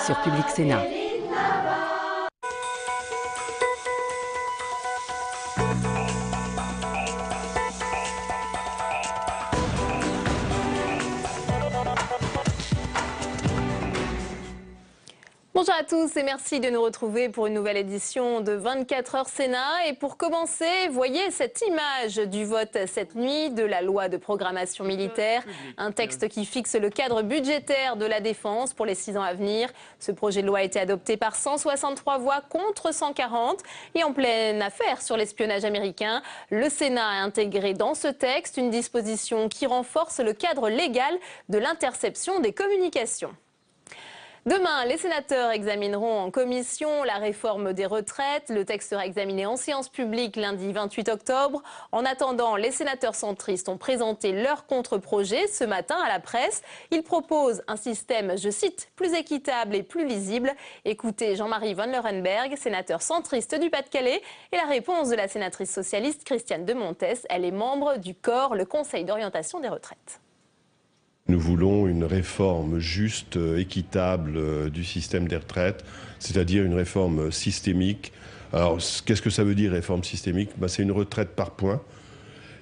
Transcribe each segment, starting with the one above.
sur Public Sénat. Bonjour à tous et merci de nous retrouver pour une nouvelle édition de 24 heures Sénat. Et pour commencer, voyez cette image du vote cette nuit de la loi de programmation militaire, un texte qui fixe le cadre budgétaire de la défense pour les 6 ans à venir. Ce projet de loi a été adopté par 163 voix contre 140 et en pleine affaire sur l'espionnage américain. Le Sénat a intégré dans ce texte une disposition qui renforce le cadre légal de l'interception des communications. Demain, les sénateurs examineront en commission la réforme des retraites. Le texte sera examiné en séance publique lundi 28 octobre. En attendant, les sénateurs centristes ont présenté leur contre-projet ce matin à la presse. Ils proposent un système, je cite, plus équitable et plus lisible. Écoutez Jean-Marie Van Lerenberg, sénateur centriste du Pas-de-Calais, et la réponse de la sénatrice socialiste Christiane de Montes. Elle est membre du COR, le Conseil d'orientation des retraites. Nous voulons une réforme juste, équitable du système des retraites, c'est-à-dire une réforme systémique. Alors, qu'est-ce que ça veut dire, réforme systémique? C'est une retraite par points,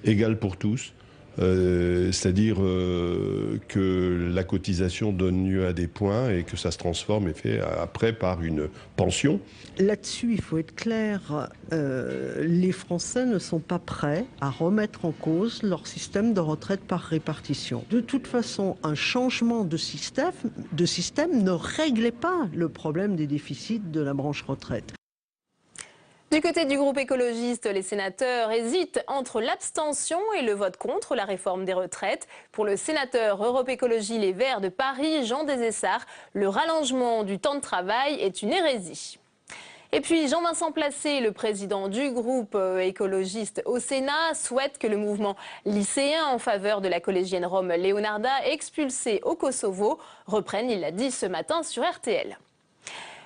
égale pour tous. C'est-à-dire que la cotisation donne lieu à des points et que ça se transforme et fait après par une pension. Là-dessus, il faut être clair, les Français ne sont pas prêts à remettre en cause leur système de retraite par répartition. De toute façon, un changement de système ne réglait pas le problème des déficits de la branche retraite. Du côté du groupe écologiste, les sénateurs hésitent entre l'abstention et le vote contre la réforme des retraites. Pour le sénateur Europe Écologie Les Verts de Paris, Jean Desessarts, le rallongement du temps de travail est une hérésie. Et puis Jean-Vincent Placé, le président du groupe écologiste au Sénat, souhaite que le mouvement lycéen en faveur de la collégienne Rome Leonarda, expulsée au Kosovo, reprenne, il l'a dit ce matin sur RTL.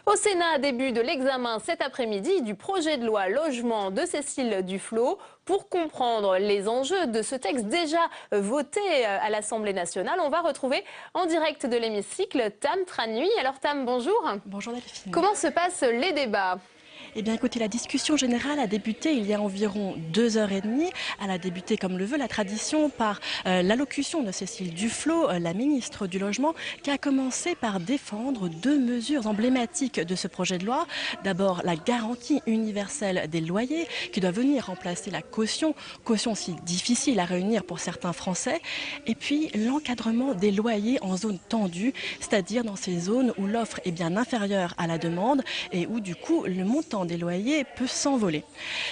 Au Sénat, début de l'examen cet après-midi du projet de loi logement de Cécile Duflot. Pour comprendre les enjeux de ce texte déjà voté à l'Assemblée nationale, on va retrouver en direct de l'hémicycle Tam Tranui. Alors Tam, bonjour. Bonjour Delphine. Comment se passent les débats ? Eh bien écoutez, la discussion générale a débuté il y a environ 2h30. Elle a débuté, comme le veut la tradition, par l'allocution de Cécile Duflot, la ministre du Logement, qui a commencé par défendre 2 mesures emblématiques de ce projet de loi. D'abord, la garantie universelle des loyers, qui doit venir remplacer la caution si difficile à réunir pour certains Français. Et puis, l'encadrement des loyers en zone tendue, c'est-à-dire dans ces zones où l'offre est bien inférieure à la demande et où, du coup, le montant des loyers peut s'envoler.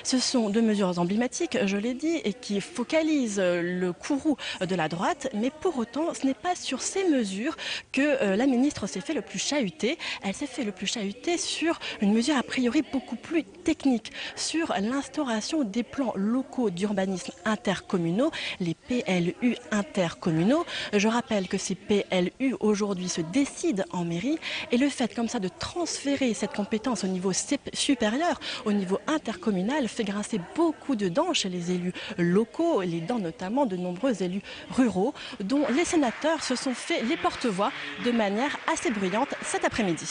Ce sont 2 mesures emblématiques, je l'ai dit, et qui focalisent le courroux de la droite, mais pour autant, ce n'est pas sur ces mesures que la ministre s'est fait le plus chahuter. Elle s'est fait le plus chahuter sur une mesure a priori beaucoup plus technique, sur l'instauration des plans locaux d'urbanisme intercommunaux, les PLU intercommunaux. Je rappelle que ces PLU aujourd'hui se décident en mairie, et le fait comme ça de transférer cette compétence au niveau supérieur, au niveau intercommunal, fait grincer beaucoup de dents chez les élus locaux, les dents notamment de nombreux élus ruraux, dont les sénateurs se sont fait les porte-voix de manière assez bruyante cet après-midi.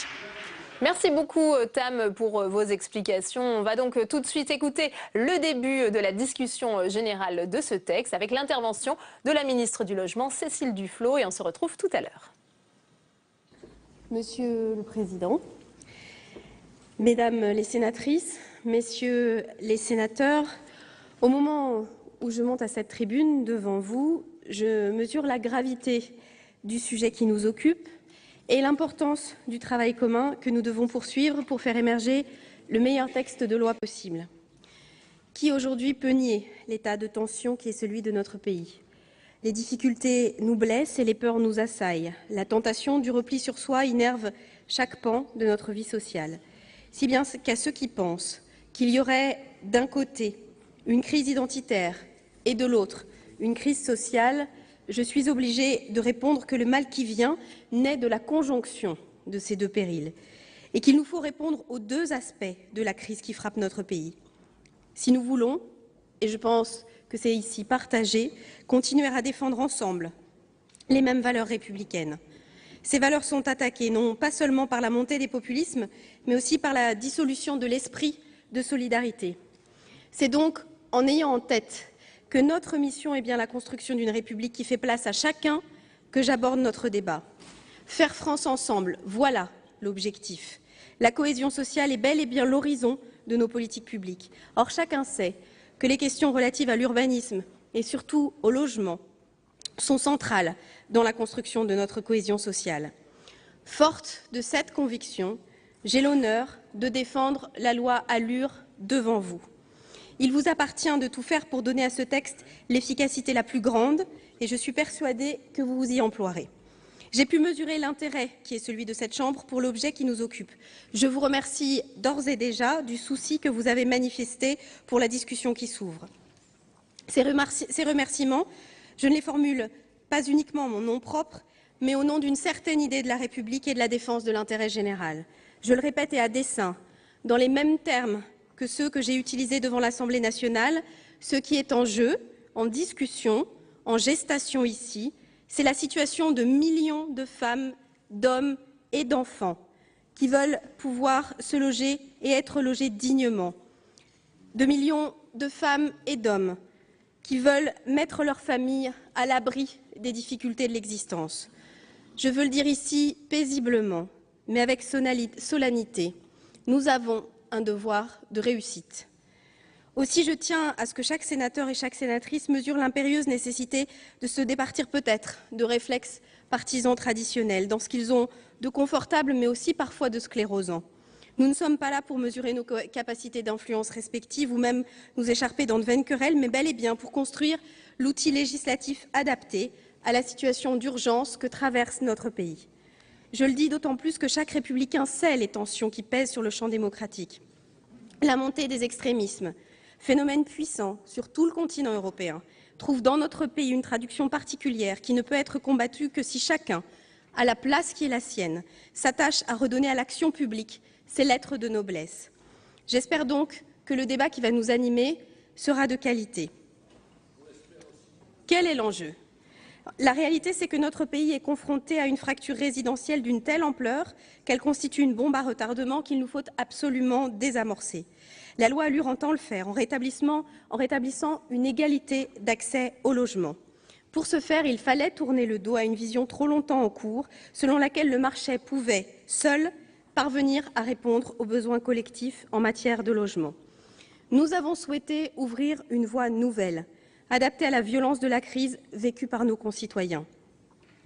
Merci beaucoup Tam pour vos explications. On va donc tout de suite écouter le début de la discussion générale de ce texte avec l'intervention de la ministre du Logement Cécile Duflot et on se retrouve tout à l'heure. Monsieur le Président, Mesdames les sénatrices, Messieurs les sénateurs, au moment où je monte à cette tribune devant vous, je mesure la gravité du sujet qui nous occupe et l'importance du travail commun que nous devons poursuivre pour faire émerger le meilleur texte de loi possible. Qui aujourd'hui peut nier l'état de tension qui est celui de notre pays ? Les difficultés nous blessent et les peurs nous assaillent. La tentation du repli sur soi innerve chaque pan de notre vie sociale. Si bien qu'à ceux qui pensent qu'il y aurait d'un côté une crise identitaire et de l'autre une crise sociale, je suis obligée de répondre que le mal qui vient naît de la conjonction de ces 2 périls et qu'il nous faut répondre aux 2 aspects de la crise qui frappe notre pays. Si nous voulons, et je pense que c'est ici partagé, continuer à défendre ensemble les mêmes valeurs républicaines, Ces valeurs sont attaquées, non pas seulement par la montée des populismes, mais aussi par la dissolution de l'esprit de solidarité. C'est donc en ayant en tête que notre mission est bien la construction d'une République qui fait place à chacun que j'aborde notre débat. Faire France ensemble, voilà l'objectif. La cohésion sociale est bel et bien l'horizon de nos politiques publiques. Or, chacun sait que les questions relatives à l'urbanisme et surtout au logement sont centrales dans la construction de notre cohésion sociale. Forte de cette conviction, j'ai l'honneur de défendre la loi ALUR devant vous. Il vous appartient de tout faire pour donner à ce texte l'efficacité la plus grande et je suis persuadée que vous vous y emploierez. J'ai pu mesurer l'intérêt qui est celui de cette Chambre pour l'objet qui nous occupe. Je vous remercie d'ores et déjà du souci que vous avez manifesté pour la discussion qui s'ouvre. Ces remerciements, je ne les formule pas uniquement en mon nom propre, mais au nom d'une certaine idée de la République et de la défense de l'intérêt général. Je le répète et à dessein, dans les mêmes termes que ceux que j'ai utilisés devant l'Assemblée nationale, ce qui est en jeu, en discussion, en gestation ici, c'est la situation de millions de femmes, d'hommes et d'enfants qui veulent pouvoir se loger et être logés dignement, de millions de femmes et d'hommes qui veulent mettre leur famille à l'abri des difficultés de l'existence. Je veux le dire ici paisiblement, mais avec solennité, nous avons un devoir de réussite. Aussi, je tiens à ce que chaque sénateur et chaque sénatrice mesure l'impérieuse nécessité de se départir peut-être de réflexes partisans traditionnels, dans ce qu'ils ont de confortable, mais aussi parfois de sclérosant. Nous ne sommes pas là pour mesurer nos capacités d'influence respectives ou même nous écharper dans de vaines querelles, mais bel et bien pour construire l'outil législatif adapté à la situation d'urgence que traverse notre pays. Je le dis d'autant plus que chaque républicain sait les tensions qui pèsent sur le champ démocratique. La montée des extrémismes, phénomène puissant sur tout le continent européen, trouve dans notre pays une traduction particulière qui ne peut être combattue que si chacun, à la place qui est la sienne, s'attache à redonner à l'action publique ses lettres de noblesse. J'espère donc que le débat qui va nous animer sera de qualité. Quel est l'enjeu ? La réalité, c'est que notre pays est confronté à une fracture résidentielle d'une telle ampleur qu'elle constitue une bombe à retardement qu'il nous faut absolument désamorcer. La loi ALUR entend le faire en rétablissant une égalité d'accès au logement. Pour ce faire, il fallait tourner le dos à une vision trop longtemps en cours, selon laquelle le marché pouvait, seul, parvenir à répondre aux besoins collectifs en matière de logement. Nous avons souhaité ouvrir une voie nouvelle, adaptée à la violence de la crise vécue par nos concitoyens.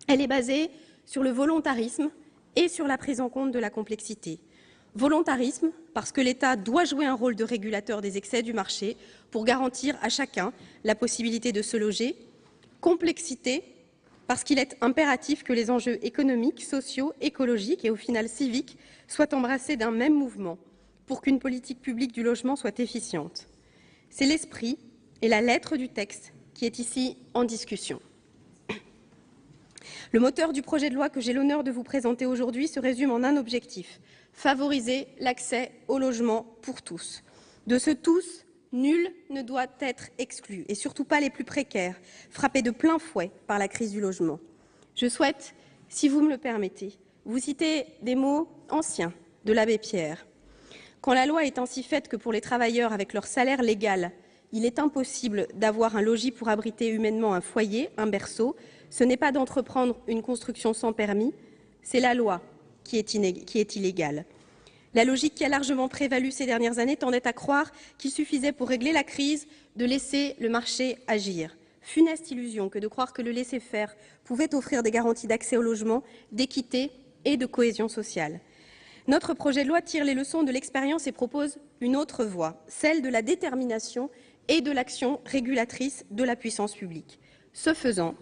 Elle est basée sur le volontarisme et sur la prise en compte de la complexité. Volontarisme, parce que l'État doit jouer un rôle de régulateur des excès du marché pour garantir à chacun la possibilité de se loger. Complexité, parce qu'il est impératif que les enjeux économiques, sociaux, écologiques et au final civiques soient embrassés d'un même mouvement pour qu'une politique publique du logement soit efficiente. C'est l'esprit et la lettre du texte qui est ici en discussion. Le moteur du projet de loi que j'ai l'honneur de vous présenter aujourd'hui se résume en un objectif: favoriser l'accès au logement pour tous. De ce tous, nul ne doit être exclu, et surtout pas les plus précaires, frappés de plein fouet par la crise du logement. Je souhaite, si vous me le permettez, vous citer des mots anciens de l'abbé Pierre. Quand la loi est ainsi faite que pour les travailleurs avec leur salaire légal, il est impossible d'avoir un logis pour abriter humainement un foyer, un berceau, ce n'est pas d'entreprendre une construction sans permis, c'est la loi qui est illégale. La logique qui a largement prévalu ces dernières années tendait à croire qu'il suffisait pour régler la crise de laisser le marché agir. Funeste illusion que de croire que le laisser-faire pouvait offrir des garanties d'accès au logement, d'équité et de cohésion sociale. Notre projet de loi tire les leçons de l'expérience et propose une autre voie, celle de la détermination et de l'action régulatrice de la puissance publique. Ce faisant,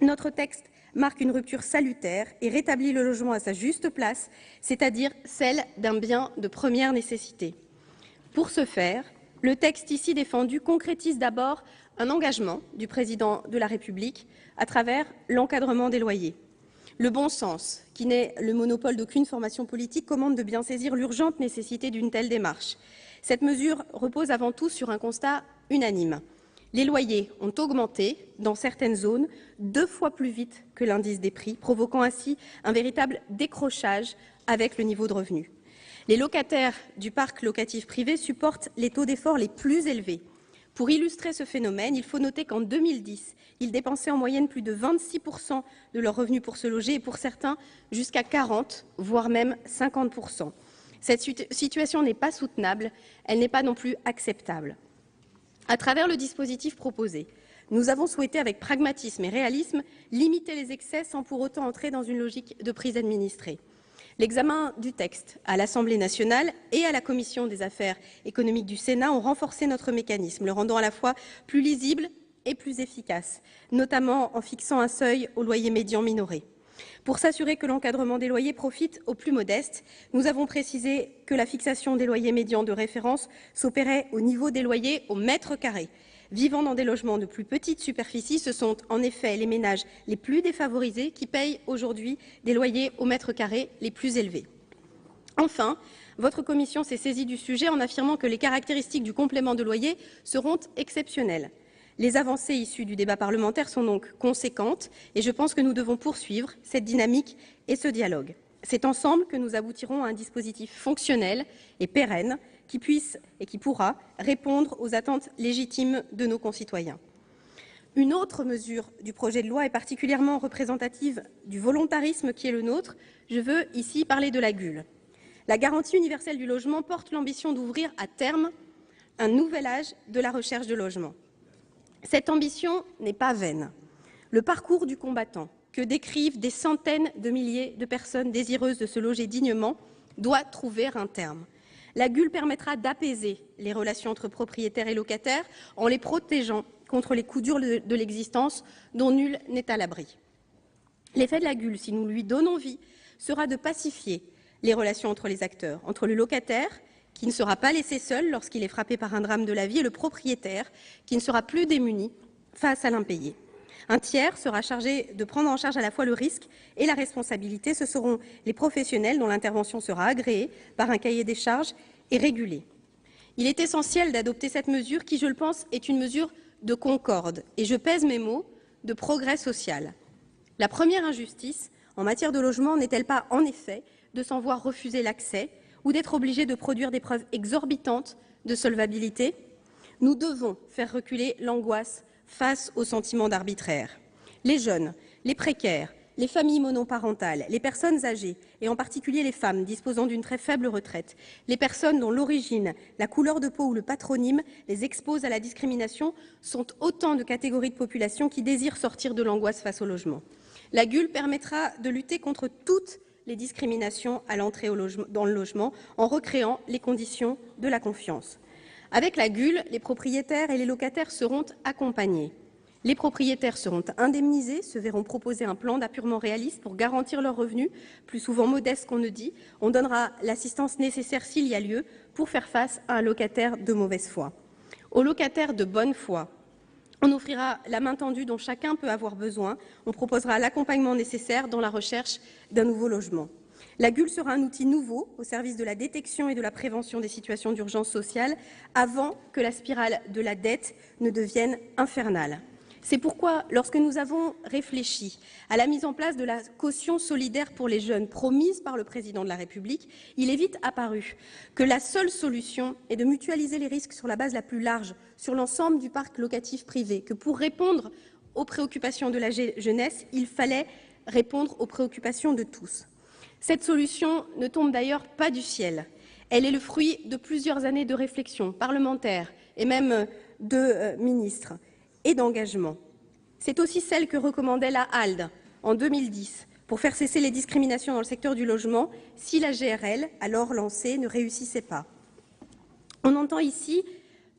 notre texte marque une rupture salutaire et rétablit le logement à sa juste place, c'est-à-dire celle d'un bien de première nécessité. Pour ce faire, le texte ici défendu concrétise d'abord un engagement du Président de la République à travers l'encadrement des loyers. Le bon sens, qui n'est le monopole d'aucune formation politique, commande de bien saisir l'urgente nécessité d'une telle démarche. Cette mesure repose avant tout sur un constat unanime. Les loyers ont augmenté dans certaines zones 2 fois plus vite que l'indice des prix, provoquant ainsi un véritable décrochage avec le niveau de revenus. Les locataires du parc locatif privé supportent les taux d'effort les plus élevés. Pour illustrer ce phénomène, il faut noter qu'en 2010, ils dépensaient en moyenne plus de 26% de leurs revenus pour se loger et pour certains jusqu'à 40%, voire même 50%. Cette situation n'est pas soutenable, elle n'est pas non plus acceptable. À travers le dispositif proposé, nous avons souhaité, avec pragmatisme et réalisme, limiter les excès sans pour autant entrer dans une logique de prise administrée. L'examen du texte à l'Assemblée nationale et à la Commission des affaires économiques du Sénat ont renforcé notre mécanisme, le rendant à la fois plus lisible et plus efficace, notamment en fixant un seuil au loyer médian minoré. Pour s'assurer que l'encadrement des loyers profite aux plus modestes, nous avons précisé que la fixation des loyers médians de référence s'opérait au niveau des loyers au mètre carré. Vivant dans des logements de plus petite superficie, ce sont en effet les ménages les plus défavorisés qui payent aujourd'hui des loyers au mètre carré les plus élevés. Enfin, votre commission s'est saisie du sujet en affirmant que les caractéristiques du complément de loyer seront exceptionnelles. Les avancées issues du débat parlementaire sont donc conséquentes et je pense que nous devons poursuivre cette dynamique et ce dialogue. C'est ensemble que nous aboutirons à un dispositif fonctionnel et pérenne qui puisse et qui pourra répondre aux attentes légitimes de nos concitoyens. Une autre mesure du projet de loi est particulièrement représentative du volontarisme qui est le nôtre. Je veux ici parler de la GUL. La garantie universelle du logement porte l'ambition d'ouvrir à terme un nouvel âge de la recherche de logement. Cette ambition n'est pas vaine. Le parcours du combattant que décrivent des centaines de milliers de personnes désireuses de se loger dignement doit trouver un terme. La GUL permettra d'apaiser les relations entre propriétaires et locataires en les protégeant contre les coups durs de l'existence dont nul n'est à l'abri. L'effet de la GUL, si nous lui donnons vie, sera de pacifier les relations entre les acteurs, entre le locataire, qui ne sera pas laissé seul lorsqu'il est frappé par un drame de la vie, et le propriétaire, qui ne sera plus démuni face à l'impayé. Un tiers sera chargé de prendre en charge à la fois le risque et la responsabilité. Ce seront les professionnels dont l'intervention sera agréée par un cahier des charges et régulée. Il est essentiel d'adopter cette mesure qui, je le pense, est une mesure de concorde, et je pèse mes mots, de progrès social. La première injustice en matière de logement n'est-elle pas, en effet, de s'en voir refuser l'accès ou d'être obligé de produire des preuves exorbitantes de solvabilité? Nous devons faire reculer l'angoisse face au sentiment d'arbitraire. Les jeunes, les précaires, les familles monoparentales, les personnes âgées, et en particulier les femmes disposant d'une très faible retraite, les personnes dont l'origine, la couleur de peau ou le patronyme les exposent à la discrimination, sont autant de catégories de population qui désirent sortir de l'angoisse face au logement. La GUL permettra de lutter contre toutes les discriminations à l'entrée dans le logement en recréant les conditions de la confiance. Avec la GUL, les propriétaires et les locataires seront accompagnés. Les propriétaires seront indemnisés, se verront proposer un plan d'apurement réaliste pour garantir leurs revenus, plus souvent modestes qu'on ne dit. On donnera l'assistance nécessaire s'il y a lieu pour faire face à un locataire de mauvaise foi. Aux locataires de bonne foi, on offrira la main tendue dont chacun peut avoir besoin. On proposera l'accompagnement nécessaire dans la recherche d'un nouveau logement. La GUL sera un outil nouveau au service de la détection et de la prévention des situations d'urgence sociale avant que la spirale de la dette ne devienne infernale. C'est pourquoi, lorsque nous avons réfléchi à la mise en place de la caution solidaire pour les jeunes promise par le Président de la République, il est vite apparu que la seule solution est de mutualiser les risques sur la base la plus large, sur l'ensemble du parc locatif privé, que pour répondre aux préoccupations de la jeunesse, il fallait répondre aux préoccupations de tous. Cette solution ne tombe d'ailleurs pas du ciel. Elle est le fruit de plusieurs années de réflexion parlementaire et même de ministres et d'engagement. C'est aussi celle que recommandait la HALDE en 2010 pour faire cesser les discriminations dans le secteur du logement si la GRL, alors lancée, ne réussissait pas. On entend ici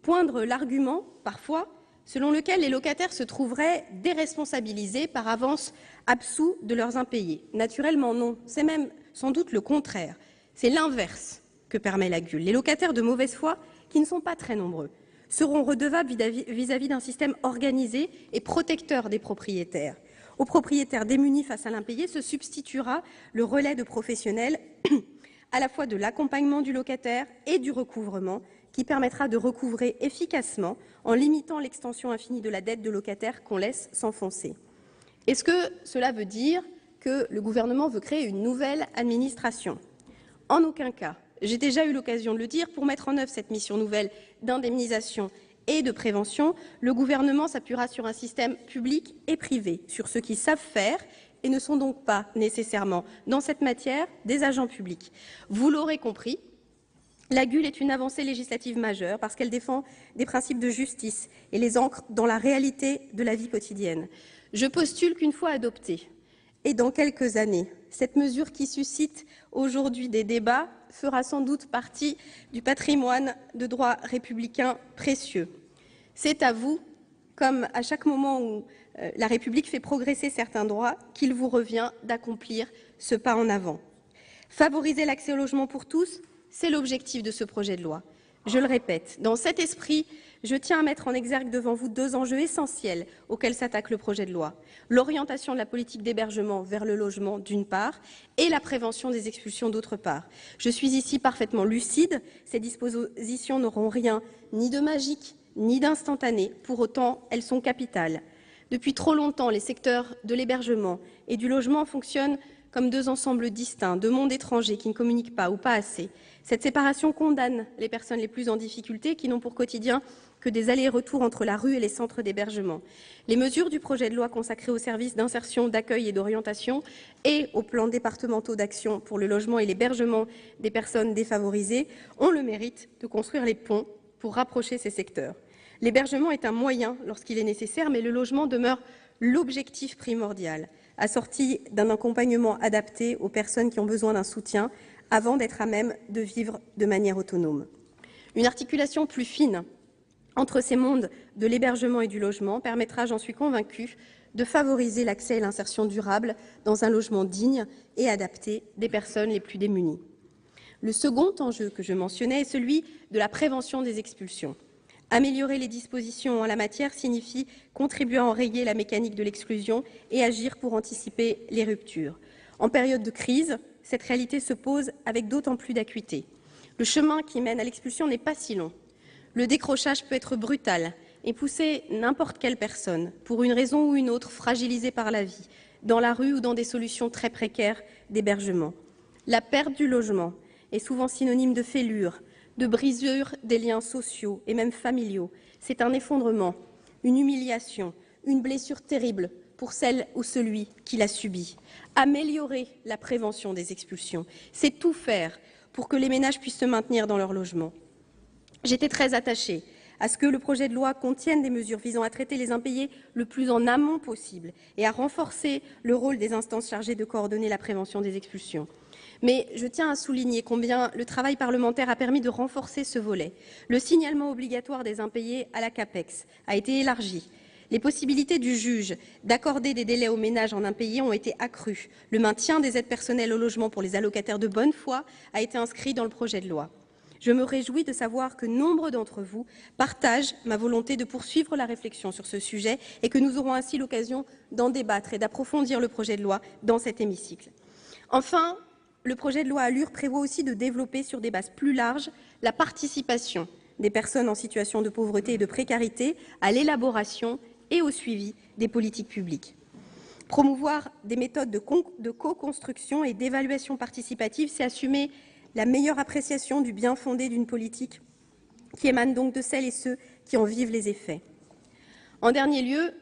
poindre l'argument, parfois, selon lequel les locataires se trouveraient déresponsabilisés par avance absous de leurs impayés. Naturellement, non. C'est même sans doute le contraire. C'est l'inverse que permet la GUL. Les locataires de mauvaise foi, qui ne sont pas très nombreux, seront redevables vis-à-vis d'un système organisé et protecteur des propriétaires. Aux propriétaires démunis face à l'impayé se substituera le relais de professionnels à la fois de l'accompagnement du locataire et du recouvrement qui permettra de recouvrer efficacement en limitant l'extension infinie de la dette de locataires qu'on laisse s'enfoncer. Est-ce que cela veut dire que le gouvernement veut créer une nouvelle administration? En aucun cas. J'ai déjà eu l'occasion de le dire, pour mettre en œuvre cette mission nouvelle d'indemnisation et de prévention, le gouvernement s'appuiera sur un système public et privé, sur ceux qui savent faire et ne sont donc pas nécessairement, dans cette matière, des agents publics. Vous l'aurez compris, la GUL est une avancée législative majeure parce qu'elle défend des principes de justice et les ancre dans la réalité de la vie quotidienne. Je postule qu'une fois adoptée, et dans quelques années, cette mesure qui suscite aujourd'hui des débats fera sans doute partie du patrimoine de droit républicain précieux. C'est à vous, comme à chaque moment où la République fait progresser certains droits, qu'il vous revient d'accomplir ce pas en avant. Favoriser l'accès au logement pour tous, c'est l'objectif de ce projet de loi. Je le répète, dans cet esprit, je tiens à mettre en exergue devant vous deux enjeux essentiels auxquels s'attaque le projet de loi. L'orientation de la politique d'hébergement vers le logement, d'une part, et la prévention des expulsions, d'autre part. Je suis ici parfaitement lucide. Ces dispositions n'auront rien ni de magique, ni d'instantané. Pour autant, elles sont capitales. Depuis trop longtemps, les secteurs de l'hébergement et du logement fonctionnent comme deux ensembles distincts, deux mondes étrangers qui ne communiquent pas ou pas assez. Cette séparation condamne les personnes les plus en difficulté qui n'ont pour quotidien que des allers-retours entre la rue et les centres d'hébergement. Les mesures du projet de loi consacrées aux services d'insertion, d'accueil et d'orientation et aux plans départementaux d'action pour le logement et l'hébergement des personnes défavorisées ont le mérite de construire les ponts pour rapprocher ces secteurs. L'hébergement est un moyen lorsqu'il est nécessaire, mais le logement demeure l'objectif primordial, assorti d'un accompagnement adapté aux personnes qui ont besoin d'un soutien avant d'être à même de vivre de manière autonome. Une articulation plus fine entre ces mondes de l'hébergement et du logement permettra, j'en suis convaincue, de favoriser l'accès et l'insertion durable dans un logement digne et adapté des personnes les plus démunies. Le second enjeu que je mentionnais est celui de la prévention des expulsions. Améliorer les dispositions en la matière signifie contribuer à enrayer la mécanique de l'exclusion et agir pour anticiper les ruptures. En période de crise, cette réalité se pose avec d'autant plus d'acuité. Le chemin qui mène à l'expulsion n'est pas si long. Le décrochage peut être brutal et pousser n'importe quelle personne, pour une raison ou une autre, fragilisée par la vie, dans la rue ou dans des solutions très précaires d'hébergement. La perte du logement est souvent synonyme de fêlure, de brisure des liens sociaux et même familiaux. C'est un effondrement, une humiliation, une blessure terrible pour celle ou celui qui l'a subie. Améliorer la prévention des expulsions, c'est tout faire pour que les ménages puissent se maintenir dans leur logement. J'étais très attachée à ce que le projet de loi contienne des mesures visant à traiter les impayés le plus en amont possible et à renforcer le rôle des instances chargées de coordonner la prévention des expulsions. Mais je tiens à souligner combien le travail parlementaire a permis de renforcer ce volet. Le signalement obligatoire des impayés à la CAPEX a été élargi. Les possibilités du juge d'accorder des délais aux ménages en impayés ont été accrues. Le maintien des aides personnelles au logement pour les allocataires de bonne foi a été inscrit dans le projet de loi. Je me réjouis de savoir que nombre d'entre vous partagent ma volonté de poursuivre la réflexion sur ce sujet et que nous aurons ainsi l'occasion d'en débattre et d'approfondir le projet de loi dans cet hémicycle. Enfin, le projet de loi ALUR prévoit aussi de développer sur des bases plus larges la participation des personnes en situation de pauvreté et de précarité à l'élaboration et au suivi des politiques publiques. Promouvoir des méthodes de co-construction et d'évaluation participative, c'est assumer la meilleure appréciation du bien fondé d'une politique qui émane donc de celles et ceux qui en vivent les effets. En dernier lieu,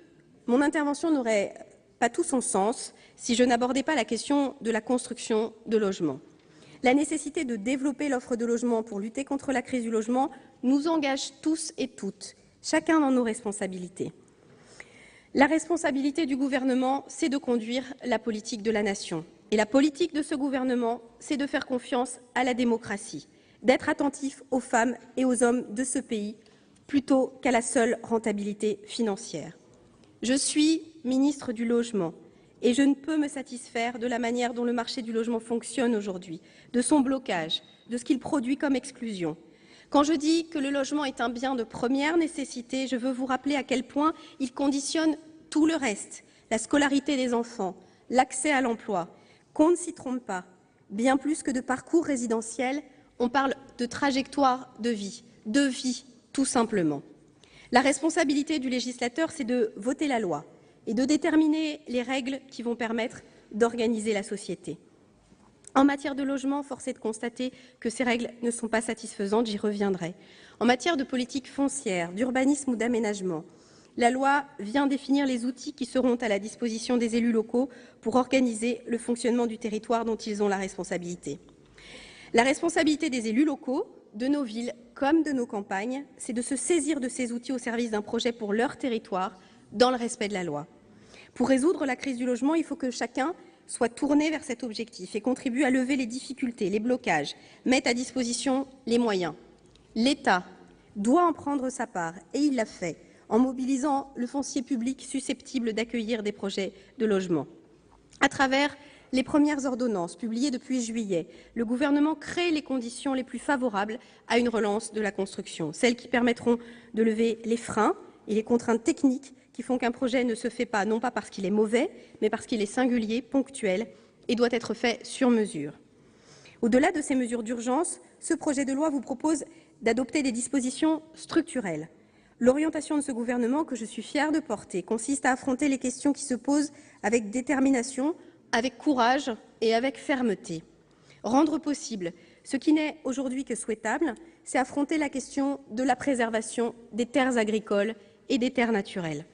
mon intervention n'aurait pas tout son sens si je n'abordais pas la question de la construction de logements. La nécessité de développer l'offre de logements pour lutter contre la crise du logement nous engage tous et toutes, chacun dans nos responsabilités. La responsabilité du gouvernement, c'est de conduire la politique de la nation. Et la politique de ce gouvernement, c'est de faire confiance à la démocratie, d'être attentif aux femmes et aux hommes de ce pays, plutôt qu'à la seule rentabilité financière. Je suis ministre du Logement et je ne peux me satisfaire de la manière dont le marché du logement fonctionne aujourd'hui, de son blocage, de ce qu'il produit comme exclusion. Quand je dis que le logement est un bien de première nécessité, je veux vous rappeler à quel point il conditionne tout le reste, la scolarité des enfants, l'accès à l'emploi. Qu'on ne s'y trompe pas, bien plus que de parcours résidentiel, on parle de trajectoire de vie, de vie, tout simplement. La responsabilité du législateur, c'est de voter la loi et de déterminer les règles qui vont permettre d'organiser la société. En matière de logement, force est de constater que ces règles ne sont pas satisfaisantes, j'y reviendrai. En matière de politique foncière, d'urbanisme ou d'aménagement, la loi vient définir les outils qui seront à la disposition des élus locaux pour organiser le fonctionnement du territoire dont ils ont la responsabilité. La responsabilité des élus locaux, de nos villes comme de nos campagnes, c'est de se saisir de ces outils au service d'un projet pour leur territoire, dans le respect de la loi. Pour résoudre la crise du logement, il faut que chacun soit tourné vers cet objectif et contribue à lever les difficultés, les blocages, mette à disposition les moyens. L'État doit en prendre sa part, et il l'a fait, en mobilisant le foncier public susceptible d'accueillir des projets de logement. À travers les premières ordonnances publiées depuis juillet, le gouvernement crée les conditions les plus favorables à une relance de la construction, celles qui permettront de lever les freins et les contraintes techniques qui font qu'un projet ne se fait pas, non pas parce qu'il est mauvais, mais parce qu'il est singulier, ponctuel et doit être fait sur mesure. Au-delà de ces mesures d'urgence, ce projet de loi vous propose d'adopter des dispositions structurelles. L'orientation de ce gouvernement, que je suis fière de porter, consiste à affronter les questions qui se posent avec détermination, avec courage et avec fermeté. Rendre possible ce qui n'est aujourd'hui que souhaitable, c'est affronter la question de la préservation des terres agricoles et des terres naturelles.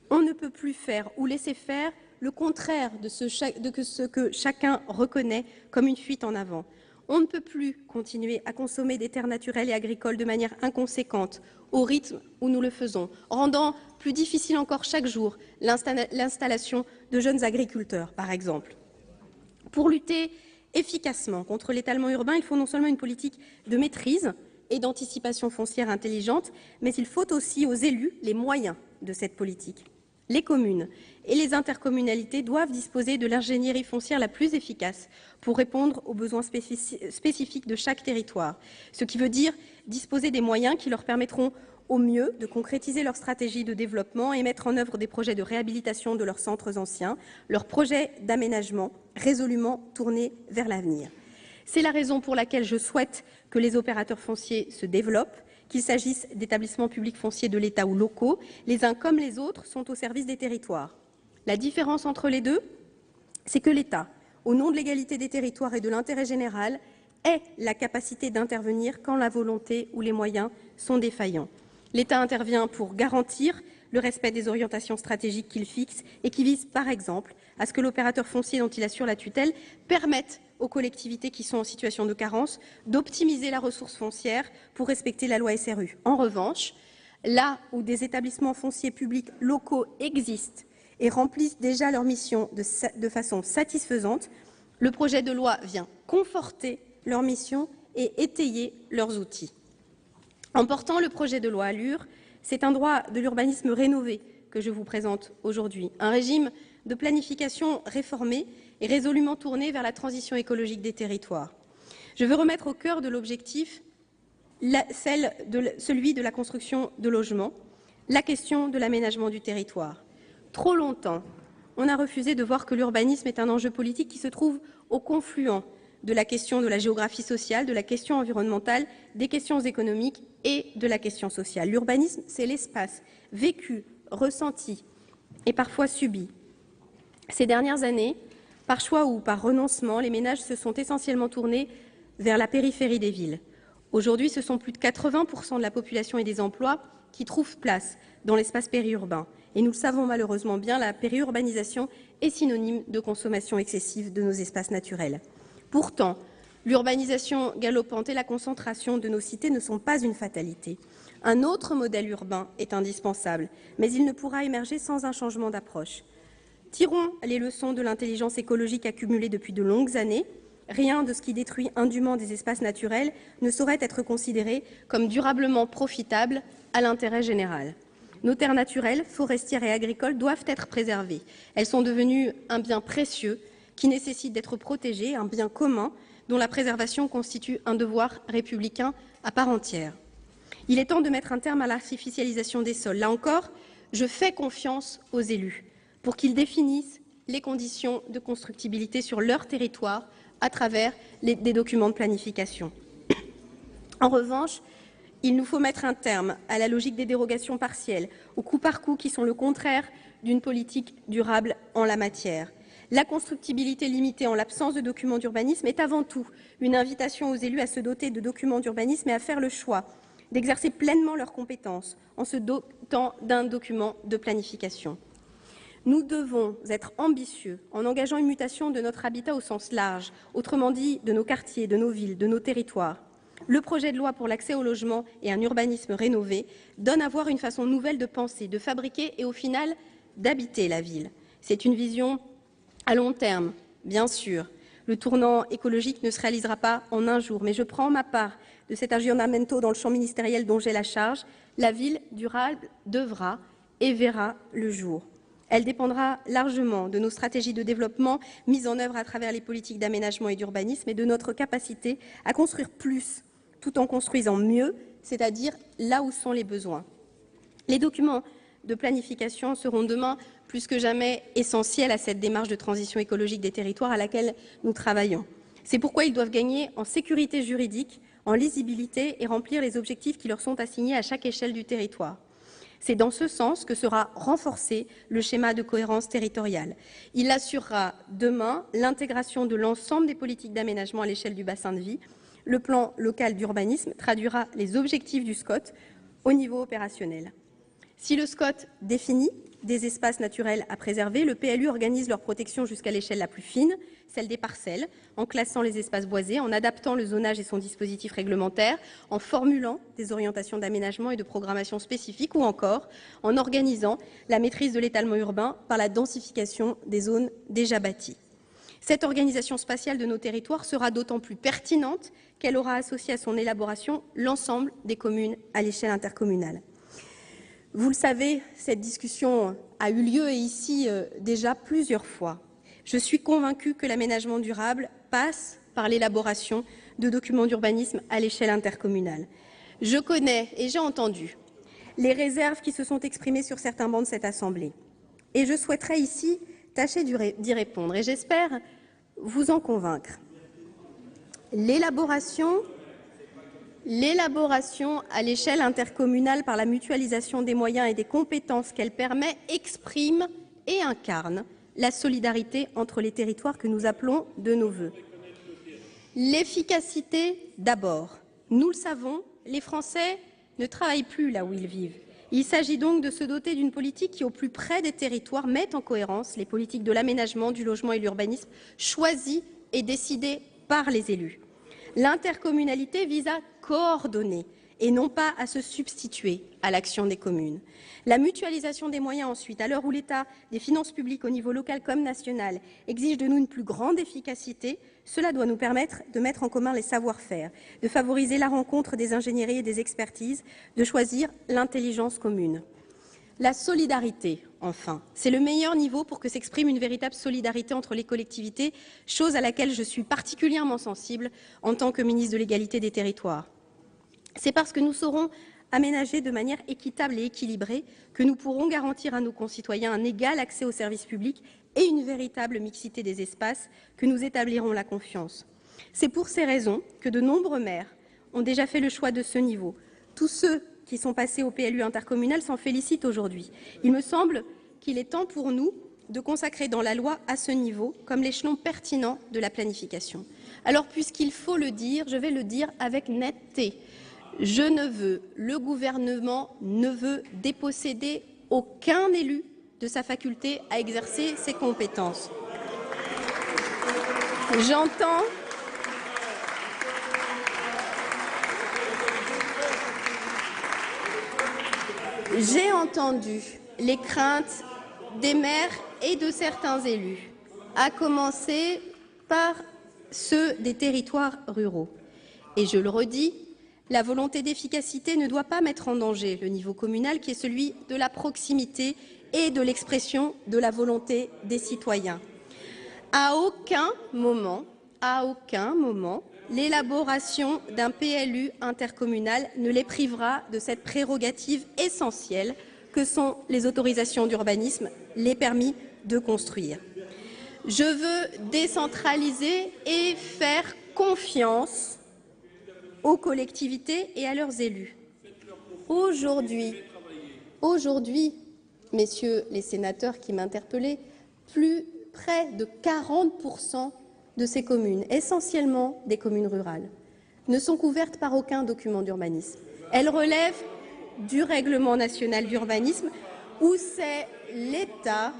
On ne peut plus faire ou laisser faire le contraire de ce que chacun reconnaît comme une fuite en avant. On ne peut plus continuer à consommer des terres naturelles et agricoles de manière inconséquente, au rythme où nous le faisons, rendant plus difficile encore chaque jour l'installation de jeunes agriculteurs, par exemple. Pour lutter efficacement contre l'étalement urbain, il faut non seulement une politique de maîtrise et d'anticipation foncière intelligente, mais il faut aussi aux élus les moyens de cette politique. Les communes et les intercommunalités doivent disposer de l'ingénierie foncière la plus efficace pour répondre aux besoins spécifiques de chaque territoire, ce qui veut dire disposer des moyens qui leur permettront au mieux de concrétiser leur stratégie de développement et mettre en œuvre des projets de réhabilitation de leurs centres anciens, leurs projets d'aménagement résolument tournés vers l'avenir. C'est la raison pour laquelle je souhaite que les opérateurs fonciers se développent, qu'il s'agisse d'établissements publics fonciers de l'État ou locaux, les uns comme les autres sont au service des territoires. La différence entre les deux, c'est que l'État, au nom de l'égalité des territoires et de l'intérêt général, ait la capacité d'intervenir quand la volonté ou les moyens sont défaillants. L'État intervient pour garantir le respect des orientations stratégiques qu'il fixe et qui visent, par exemple, à ce que l'opérateur foncier dont il assure la tutelle permette aux collectivités qui sont en situation de carence d'optimiser la ressource foncière pour respecter la loi SRU. En revanche, là où des établissements fonciers publics locaux existent et remplissent déjà leur mission de façon satisfaisante, le projet de loi vient conforter leur mission et étayer leurs outils. En portant le projet de loi ALUR, c'est un droit de l'urbanisme rénové que je vous présente aujourd'hui, un régime de planification réformé et résolument tourné vers la transition écologique des territoires. Je veux remettre au cœur de l'objectif celui de la construction de logements, la question de l'aménagement du territoire. Trop longtemps, on a refusé de voir que l'urbanisme est un enjeu politique qui se trouve au confluent de la question de la géographie sociale, de la question environnementale, des questions économiques et de la question sociale. L'urbanisme, c'est l'espace vécu, ressenti et parfois subi. Ces dernières années, par choix ou par renoncement, les ménages se sont essentiellement tournés vers la périphérie des villes. Aujourd'hui, ce sont plus de 80% de la population et des emplois qui trouvent place dans l'espace périurbain. Et nous le savons malheureusement bien, la périurbanisation est synonyme de consommation excessive de nos espaces naturels. Pourtant, l'urbanisation galopante et la concentration de nos cités ne sont pas une fatalité. Un autre modèle urbain est indispensable, mais il ne pourra émerger sans un changement d'approche. Tirons les leçons de l'intelligence écologique accumulée depuis de longues années. Rien de ce qui détruit indûment des espaces naturels ne saurait être considéré comme durablement profitable à l'intérêt général. Nos terres naturelles, forestières et agricoles doivent être préservées. Elles sont devenues un bien précieux qui nécessite d'être protégées, un bien commun dont la préservation constitue un devoir républicain à part entière. Il est temps de mettre un terme à l'artificialisation des sols. Là encore, je fais confiance aux élus pour qu'ils définissent les conditions de constructibilité sur leur territoire à travers des documents de planification. En revanche, Il nous faut mettre un terme à la logique des dérogations partielles, au coup par coup qui sont le contraire d'une politique durable en la matière. La constructibilité limitée en l'absence de documents d'urbanisme est avant tout une invitation aux élus à se doter de documents d'urbanisme et à faire le choix d'exercer pleinement leurs compétences en se dotant d'un document de planification. Nous devons être ambitieux en engageant une mutation de notre habitat au sens large, autrement dit de nos quartiers, de nos villes, de nos territoires. Le projet de loi pour l'accès au logement et un urbanisme rénové donne à voir une façon nouvelle de penser, de fabriquer et au final d'habiter la ville. C'est une vision à long terme, bien sûr. Le tournant écologique ne se réalisera pas en un jour, mais je prends ma part de cet aggiornamento dans le champ ministériel dont j'ai la charge. La ville durable devra et verra le jour. Elle dépendra largement de nos stratégies de développement mises en œuvre à travers les politiques d'aménagement et d'urbanisme et de notre capacité à construire plus tout en construisant mieux, c'est-à-dire là où sont les besoins. Les documents de planification seront demain plus que jamais essentiels à cette démarche de transition écologique des territoires à laquelle nous travaillons. C'est pourquoi ils doivent gagner en sécurité juridique, en lisibilité et remplir les objectifs qui leur sont assignés à chaque échelle du territoire. C'est dans ce sens que sera renforcé le schéma de cohérence territoriale. Il assurera demain l'intégration de l'ensemble des politiques d'aménagement à l'échelle du bassin de vie. Le plan local d'urbanisme traduira les objectifs du SCOT au niveau opérationnel. Si le SCOT définit des espaces naturels à préserver, le PLU organise leur protection jusqu'à l'échelle la plus fine, celle des parcelles, en classant les espaces boisés, en adaptant le zonage et son dispositif réglementaire, en formulant des orientations d'aménagement et de programmation spécifiques ou encore en organisant la maîtrise de l'étalement urbain par la densification des zones déjà bâties. Cette organisation spatiale de nos territoires sera d'autant plus pertinente qu'elle aura associé à son élaboration l'ensemble des communes à l'échelle intercommunale. Vous le savez, cette discussion a eu lieu et ici déjà plusieurs fois. Je suis convaincue que l'aménagement durable passe par l'élaboration de documents d'urbanisme à l'échelle intercommunale. Je connais et j'ai entendu les réserves qui se sont exprimées sur certains bancs de cette Assemblée. Et je souhaiterais ici tâcher d'y répondre et j'espère vous en convaincre. L'élaboration à l'échelle intercommunale par la mutualisation des moyens et des compétences qu'elle permet exprime et incarne la solidarité entre les territoires que nous appelons de nos vœux. L'efficacité d'abord. Nous le savons, les Français ne travaillent plus là où ils vivent. Il s'agit donc de se doter d'une politique qui, au plus près des territoires, mette en cohérence les politiques de l'aménagement, du logement et de l'urbanisme choisies et décidées par les élus. L'intercommunalité vise à coordonner et non pas à se substituer à l'action des communes. La mutualisation des moyens ensuite, à l'heure où l'état des finances publiques au niveau local comme national exige de nous une plus grande efficacité, cela doit nous permettre de mettre en commun les savoir-faire, de favoriser la rencontre des ingénieries et des expertises, de choisir l'intelligence commune. La solidarité, enfin, c'est le meilleur niveau pour que s'exprime une véritable solidarité entre les collectivités, chose à laquelle je suis particulièrement sensible en tant que ministre de l'égalité des territoires. C'est parce que nous saurons aménager de manière équitable et équilibrée que nous pourrons garantir à nos concitoyens un égal accès aux services publics et une véritable mixité des espaces que nous établirons la confiance. C'est pour ces raisons que de nombreux maires ont déjà fait le choix de ce niveau. Tous ceux qui sont passés au PLU intercommunal s'en félicitent aujourd'hui. Il me semble qu'il est temps pour nous de consacrer dans la loi à ce niveau comme l'échelon pertinent de la planification. Alors, puisqu'il faut le dire, je vais le dire avec netteté. Le gouvernement ne veut déposséder aucun élu de sa faculté à exercer ses compétences. J'ai entendu les craintes des maires et de certains élus, à commencer par ceux des territoires ruraux. Et je le redis, la volonté d'efficacité ne doit pas mettre en danger le niveau communal qui est celui de la proximité et de l'expression de la volonté des citoyens. À aucun moment, l'élaboration d'un PLU intercommunal ne les privera de cette prérogative essentielle que sont les autorisations d'urbanisme, les permis de construire. Je veux décentraliser et faire confiance aux collectivités et à leurs élus. Aujourd'hui, messieurs les sénateurs qui m'interpellaient, près de 40% de ces communes, essentiellement des communes rurales, ne sont couvertes par aucun document d'urbanisme. Elles relèvent du règlement national d'urbanisme où c'est l'État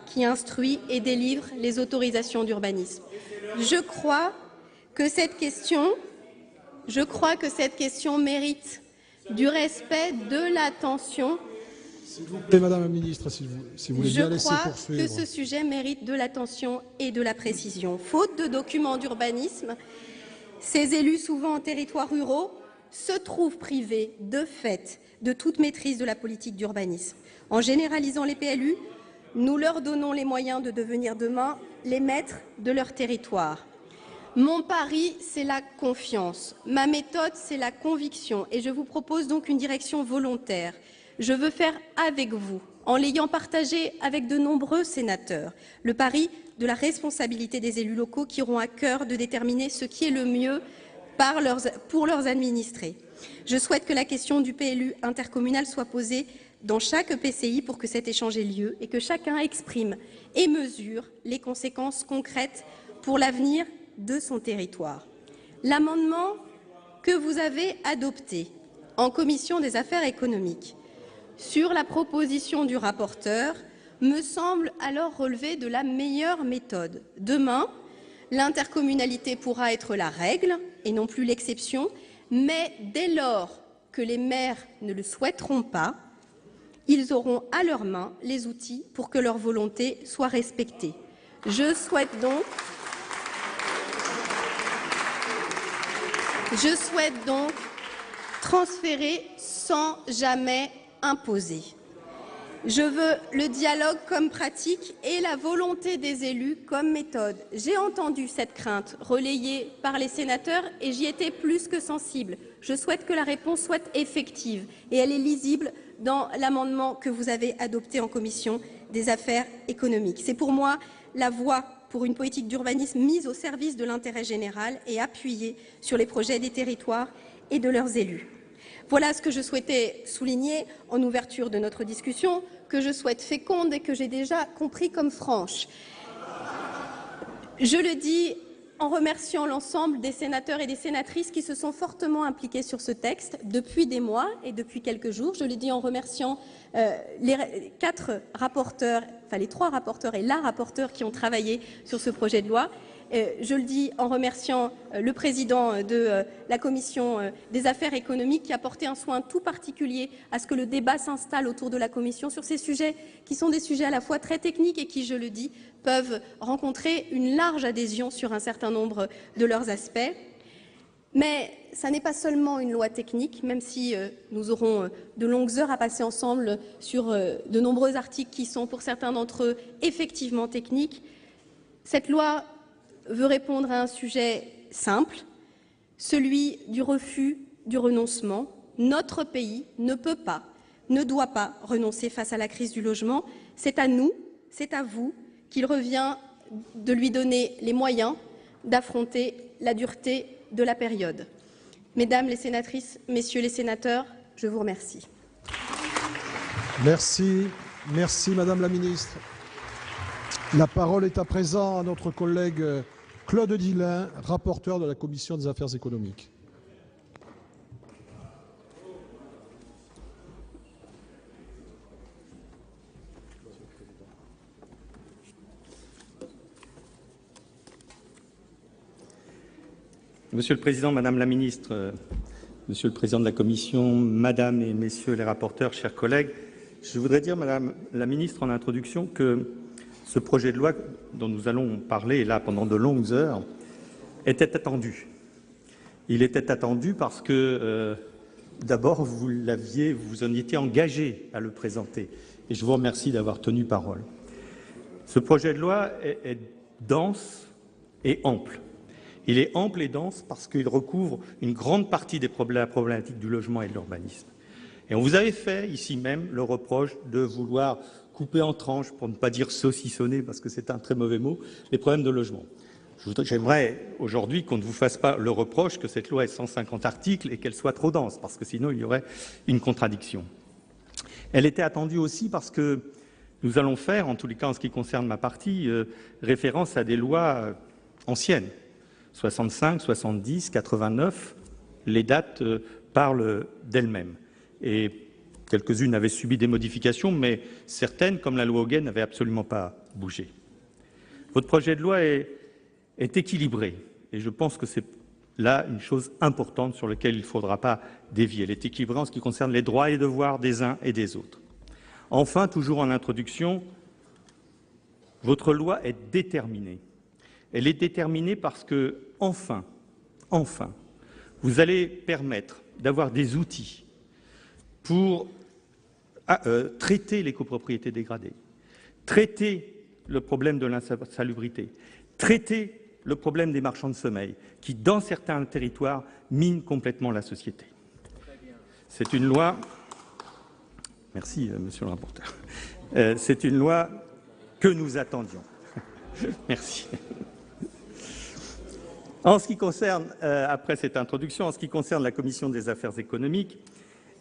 qui instruit et délivre les autorisations d'urbanisme. Je crois que cette question mérite du respect, de l'attention. S'il vous plaît, Madame la Ministre, si vous voulez bien laisser poursuivre. Je crois que ce sujet mérite de l'attention et de la précision. Faute de documents d'urbanisme, ces élus, souvent en territoires ruraux, se trouvent privés de fait de toute maîtrise de la politique d'urbanisme. En généralisant les PLU, nous leur donnons les moyens de devenir demain les maîtres de leur territoire. Mon pari, c'est la confiance. Ma méthode, c'est la conviction. Et je vous propose donc une direction volontaire. Je veux faire avec vous, en l'ayant partagé avec de nombreux sénateurs, le pari de la responsabilité des élus locaux qui auront à cœur de déterminer ce qui est le mieux pour leurs administrés. Je souhaite que la question du PLU intercommunal soit posée dans chaque EPCI pour que cet échange ait lieu et que chacun exprime et mesure les conséquences concrètes pour l'avenir de son territoire. L'amendement que vous avez adopté en commission des affaires économiques sur la proposition du rapporteur me semble alors relever de la meilleure méthode. Demain, l'intercommunalité pourra être la règle et non plus l'exception, mais dès lors que les maires ne le souhaiteront pas, ils auront à leurs mains les outils pour que leur volonté soit respectée. Je souhaite donc transférer sans jamais imposer. Je veux le dialogue comme pratique et la volonté des élus comme méthode. J'ai entendu cette crainte relayée par les sénateurs et j'y étais plus que sensible. Je souhaite que la réponse soit effective et elle est lisible dans l'amendement que vous avez adopté en commission des affaires économiques. C'est pour moi la voie pour une politique d'urbanisme mise au service de l'intérêt général et appuyée sur les projets des territoires et de leurs élus. Voilà ce que je souhaitais souligner en ouverture de notre discussion, que je souhaite féconde et que j'ai déjà compris comme franche. Je le dis en remerciant l'ensemble des sénateurs et des sénatrices qui se sont fortement impliqués sur ce texte depuis des mois et depuis quelques jours. Je le dis en remerciant les 4 rapporteurs, enfin les 3 rapporteurs et la rapporteure qui ont travaillé sur ce projet de loi. Je le dis en remerciant le président de la commission des affaires économiques qui a porté un soin tout particulier à ce que le débat s'installe autour de la commission sur ces sujets qui sont des sujets à la fois très techniques et qui, je le dis, peuvent rencontrer une large adhésion sur un certain nombre de leurs aspects. Mais ça n'est pas seulement une loi technique, même si nous aurons de longues heures à passer ensemble sur de nombreux articles qui sont pour certains d'entre eux effectivement techniques. Cette loi veut répondre à un sujet simple, celui du refus du renoncement. Notre pays ne peut pas, ne doit pas renoncer face à la crise du logement. C'est à nous, c'est à vous qu'il revient de lui donner les moyens d'affronter la dureté de la période. Mesdames les sénatrices, messieurs les sénateurs, je vous remercie. Merci Madame la Ministre. La parole est à présent à notre collègue Claude Dillin, rapporteur de la Commission des affaires économiques. Monsieur le Président, Madame la Ministre, Monsieur le Président de la Commission, Madame et Messieurs les rapporteurs, chers collègues, je voudrais dire, Madame la Ministre, en introduction, que ce projet de loi dont nous allons parler là pendant de longues heures était attendu. Il était attendu parce que, d'abord, vous en étiez engagé à le présenter. Et je vous remercie d'avoir tenu parole. Ce projet de loi est dense et ample. Il est ample et dense parce qu'il recouvre une grande partie des problématiques du logement et de l'urbanisme. Et on vous avait fait, ici même, le reproche de vouloir couper en tranches, pour ne pas dire saucissonner, parce que c'est un très mauvais mot, les problèmes de logement. J'aimerais aujourd'hui qu'on ne vous fasse pas le reproche que cette loi ait 150 articles et qu'elle soit trop dense, parce que sinon il y aurait une contradiction. Elle était attendue aussi parce que nous allons faire, en tous les cas en ce qui concerne ma partie, référence à des lois anciennes, 65, 70, 89, les dates parlent d'elles-mêmes. Et quelques-unes avaient subi des modifications, mais certaines, comme la loi Hoguet, n'avaient absolument pas bougé. Votre projet de loi est équilibré, et je pense que c'est là une chose importante sur laquelle il ne faudra pas dévier. Elle est équilibrée en ce qui concerne les droits et devoirs des uns et des autres. Enfin, toujours en introduction, votre loi est déterminée. Elle est déterminée parce que, enfin, vous allez permettre d'avoir des outils pour traiter les copropriétés dégradées, traiter le problème de l'insalubrité, traiter le problème des marchands de sommeil, qui, dans certains territoires, minent complètement la société. C'est une loi... Merci, monsieur le rapporteur. C'est une loi que nous attendions. Merci. En ce qui concerne, après cette introduction, en ce qui concerne la Commission des affaires économiques,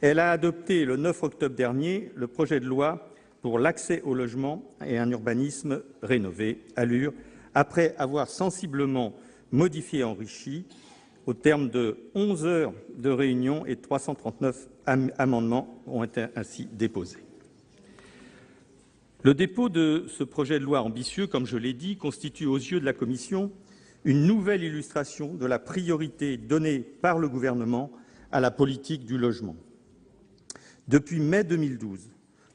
elle a adopté le 9 octobre dernier le projet de loi pour l'accès au logement et un urbanisme rénové, ALUR, après avoir sensiblement modifié et enrichi au terme de 11 heures de réunion et 339 amendements ont été ainsi déposés. Le dépôt de ce projet de loi ambitieux, comme je l'ai dit, constitue aux yeux de la Commission une nouvelle illustration de la priorité donnée par le gouvernement à la politique du logement. Depuis mai 2012,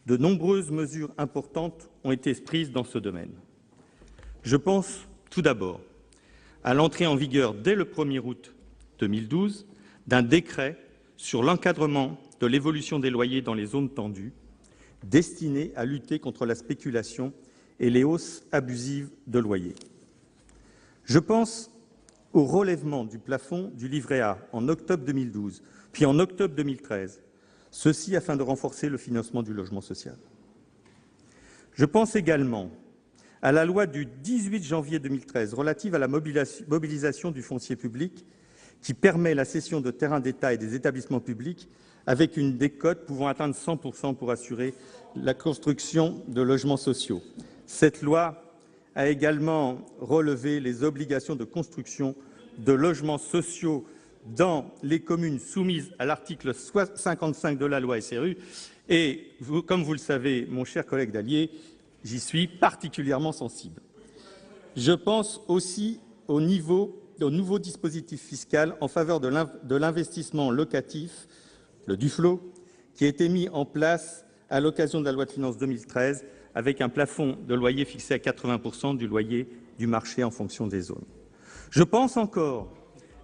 de nombreuses mesures importantes ont été prises dans ce domaine. Je pense tout d'abord à l'entrée en vigueur dès le 1er août 2012 d'un décret sur l'encadrement de l'évolution des loyers dans les zones tendues, destiné à lutter contre la spéculation et les hausses abusives de loyers. Je pense au relèvement du plafond du livret A en octobre 2012, puis en octobre 2013, ceci afin de renforcer le financement du logement social. Je pense également à la loi du 18 janvier 2013 relative à la mobilisation du foncier public qui permet la cession de terrains d'État et des établissements publics avec une décote pouvant atteindre 100% pour assurer la construction de logements sociaux. Cette loi a également relevé les obligations de construction de logements sociaux dans les communes soumises à l'article 55 de la loi SRU. Et comme vous le savez, mon cher collègue Dallier, j'y suis particulièrement sensible. Je pense aussi au nouveau dispositif fiscal en faveur de l'investissement locatif, le DUFLO, qui a été mis en place à l'occasion de la loi de finances 2013, avec un plafond de loyer fixé à 80% du loyer du marché en fonction des zones. Je pense encore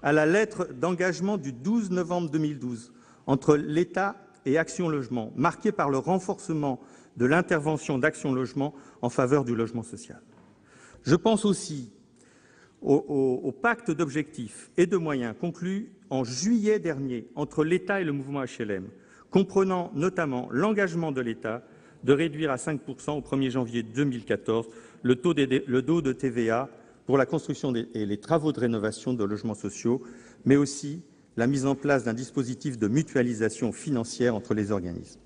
à la lettre d'engagement du 12 novembre 2012 entre l'État et Action Logement, marquée par le renforcement de l'intervention d'Action Logement en faveur du logement social. Je pense aussi au pacte d'objectifs et de moyens conclu en juillet dernier entre l'État et le mouvement HLM, comprenant notamment l'engagement de l'État de réduire à 5% au 1er janvier 2014 le taux de TVA pour la construction et les travaux de rénovation de logements sociaux, mais aussi la mise en place d'un dispositif de mutualisation financière entre les organismes.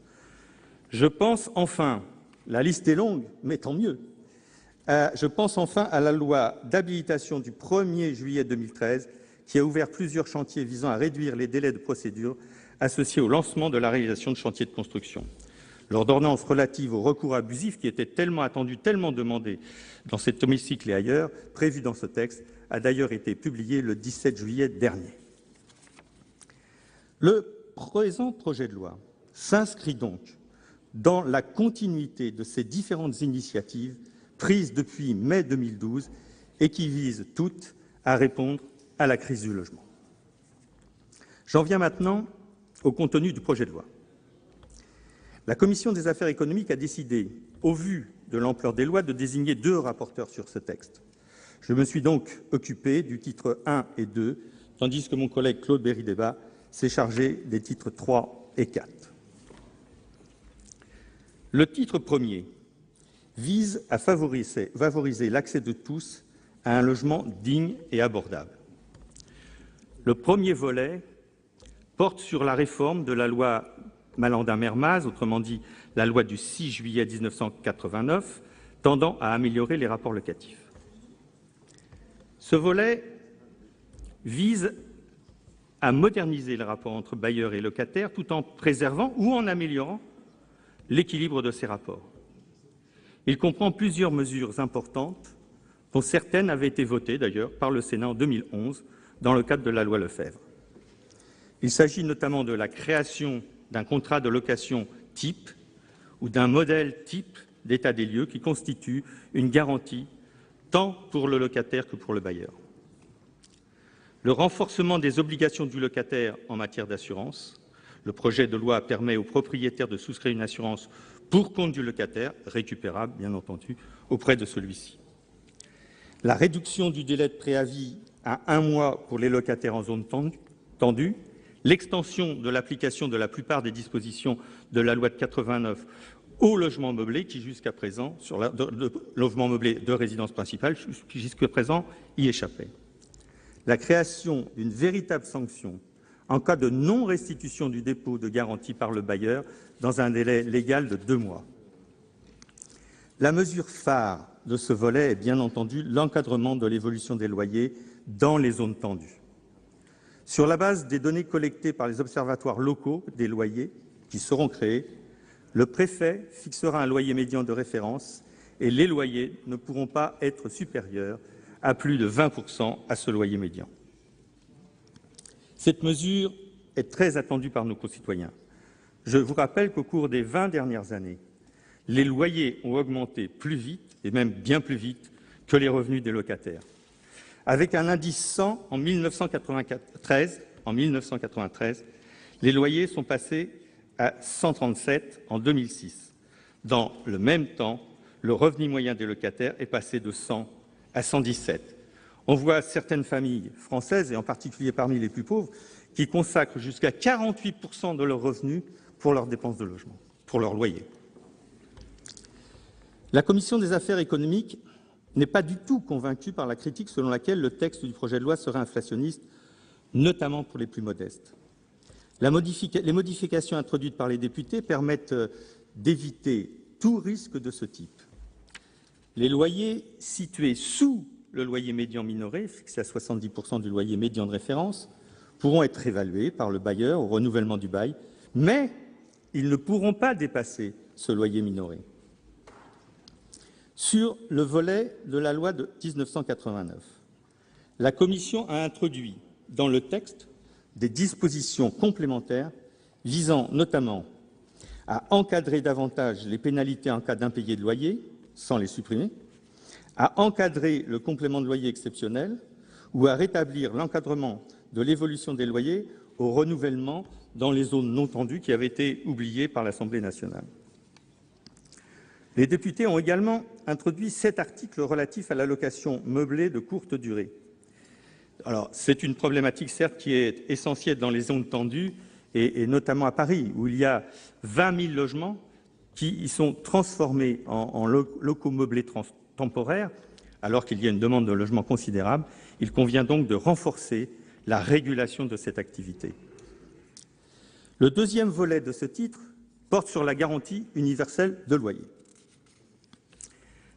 Je pense enfin, la liste est longue, mais tant mieux, je pense enfin à la loi d'habilitation du 1er juillet 2013 qui a ouvert plusieurs chantiers visant à réduire les délais de procédure associés au lancement de la réalisation de chantiers de construction. L'ordonnance relative au recours abusif, qui était tellement attendue, tellement demandée dans cet hémicycle et ailleurs, prévue dans ce texte, a d'ailleurs été publiée le 17 juillet dernier. Le présent projet de loi s'inscrit donc dans la continuité de ces différentes initiatives prises depuis mai 2012 et qui visent toutes à répondre à la crise du logement. J'en viens maintenant au contenu du projet de loi. La Commission des affaires économiques a décidé, au vu de l'ampleur des lois, de désigner 2 rapporteurs sur ce texte. Je me suis donc occupé du titre 1 et 2, tandis que mon collègue Claude Bérit-Débat s'est chargé des titres 3 et 4. Le titre 1er vise à favoriser l'accès de tous à un logement digne et abordable. Le premier volet porte sur la réforme de la loi Malandin-Mermaz, autrement dit la loi du 6 juillet 1989, tendant à améliorer les rapports locatifs. Ce volet vise à moderniser les rapports entre bailleurs et locataires tout en préservant ou en améliorant l'équilibre de ces rapports. Il comprend plusieurs mesures importantes, dont certaines avaient été votées d'ailleurs par le Sénat en 2011 dans le cadre de la loi Lefebvre. Il s'agit notamment de la création d'un contrat de location type ou d'un modèle type d'état des lieux qui constitue une garantie tant pour le locataire que pour le bailleur. Le renforcement des obligations du locataire en matière d'assurance. Le projet de loi permet aux propriétaires de souscrire une assurance pour compte du locataire, récupérable bien entendu, auprès de celui-ci. La réduction du délai de préavis à 1 mois pour les locataires en zone tendue, l'extension de l'application de la plupart des dispositions de la loi de 89 au logement meublé qui jusqu'à présent, sur le logement meublé de résidence principale, qui jusqu'à présent y échappait. La création d'une véritable sanction en cas de non-restitution du dépôt de garantie par le bailleur dans un délai légal de 2 mois. La mesure phare de ce volet est bien entendu l'encadrement de l'évolution des loyers dans les zones tendues. Sur la base des données collectées par les observatoires locaux des loyers qui seront créés, le préfet fixera un loyer médian de référence et les loyers ne pourront pas être supérieurs à plus de 20% à ce loyer médian. Cette mesure est très attendue par nos concitoyens. Je vous rappelle qu'au cours des 20 dernières années, les loyers ont augmenté plus vite, et même bien plus vite, que les revenus des locataires. Avec un indice 100 en 1993, les loyers sont passés à 137 en 2006. Dans le même temps, le revenu moyen des locataires est passé de 100 à 117. On voit certaines familles françaises, et en particulier parmi les plus pauvres, qui consacrent jusqu'à 48% de leurs revenus pour leurs dépenses de logement, pour leur loyer. La Commission des affaires économiques n'est pas du tout convaincue par la critique selon laquelle le texte du projet de loi serait inflationniste, notamment pour les plus modestes. Les modifications introduites par les députés permettent d'éviter tout risque de ce type. Les loyers situés sous le loyer médian minoré, fixé à 70% du loyer médian de référence, pourront être évalués par le bailleur au renouvellement du bail, mais ils ne pourront pas dépasser ce loyer minoré. Sur le volet de la loi de 1989, la Commission a introduit dans le texte des dispositions complémentaires visant notamment à encadrer davantage les pénalités en cas d'impayé de loyer, sans les supprimer, à encadrer le complément de loyer exceptionnel ou à rétablir l'encadrement de l'évolution des loyers au renouvellement dans les zones non tendues qui avaient été oubliées par l'Assemblée nationale. Les députés ont également introduit 7 articles relatifs à la location meublée de courte durée. Alors, c'est une problématique, certes, qui est essentielle dans les zones tendues, et notamment à Paris, où il y a 20 000 logements qui y sont transformés en locaux meublés temporaires, alors qu'il y a une demande de logement considérable. Il convient donc de renforcer la régulation de cette activité. Le deuxième volet de ce titre porte sur la garantie universelle de loyer.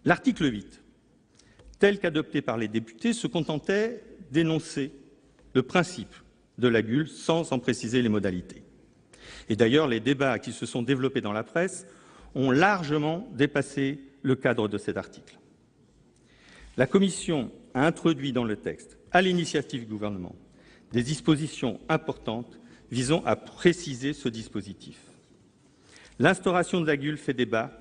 L'article 8, tel qu'adopté par les députés, se contentait d'énoncer le principe de la GUL sans en préciser les modalités. Et d'ailleurs, les débats qui se sont développés dans la presse ont largement dépassé le cadre de cet article. La Commission a introduit dans le texte, à l'initiative du gouvernement, des dispositions importantes visant à préciser ce dispositif. L'instauration de la GUL fait débat,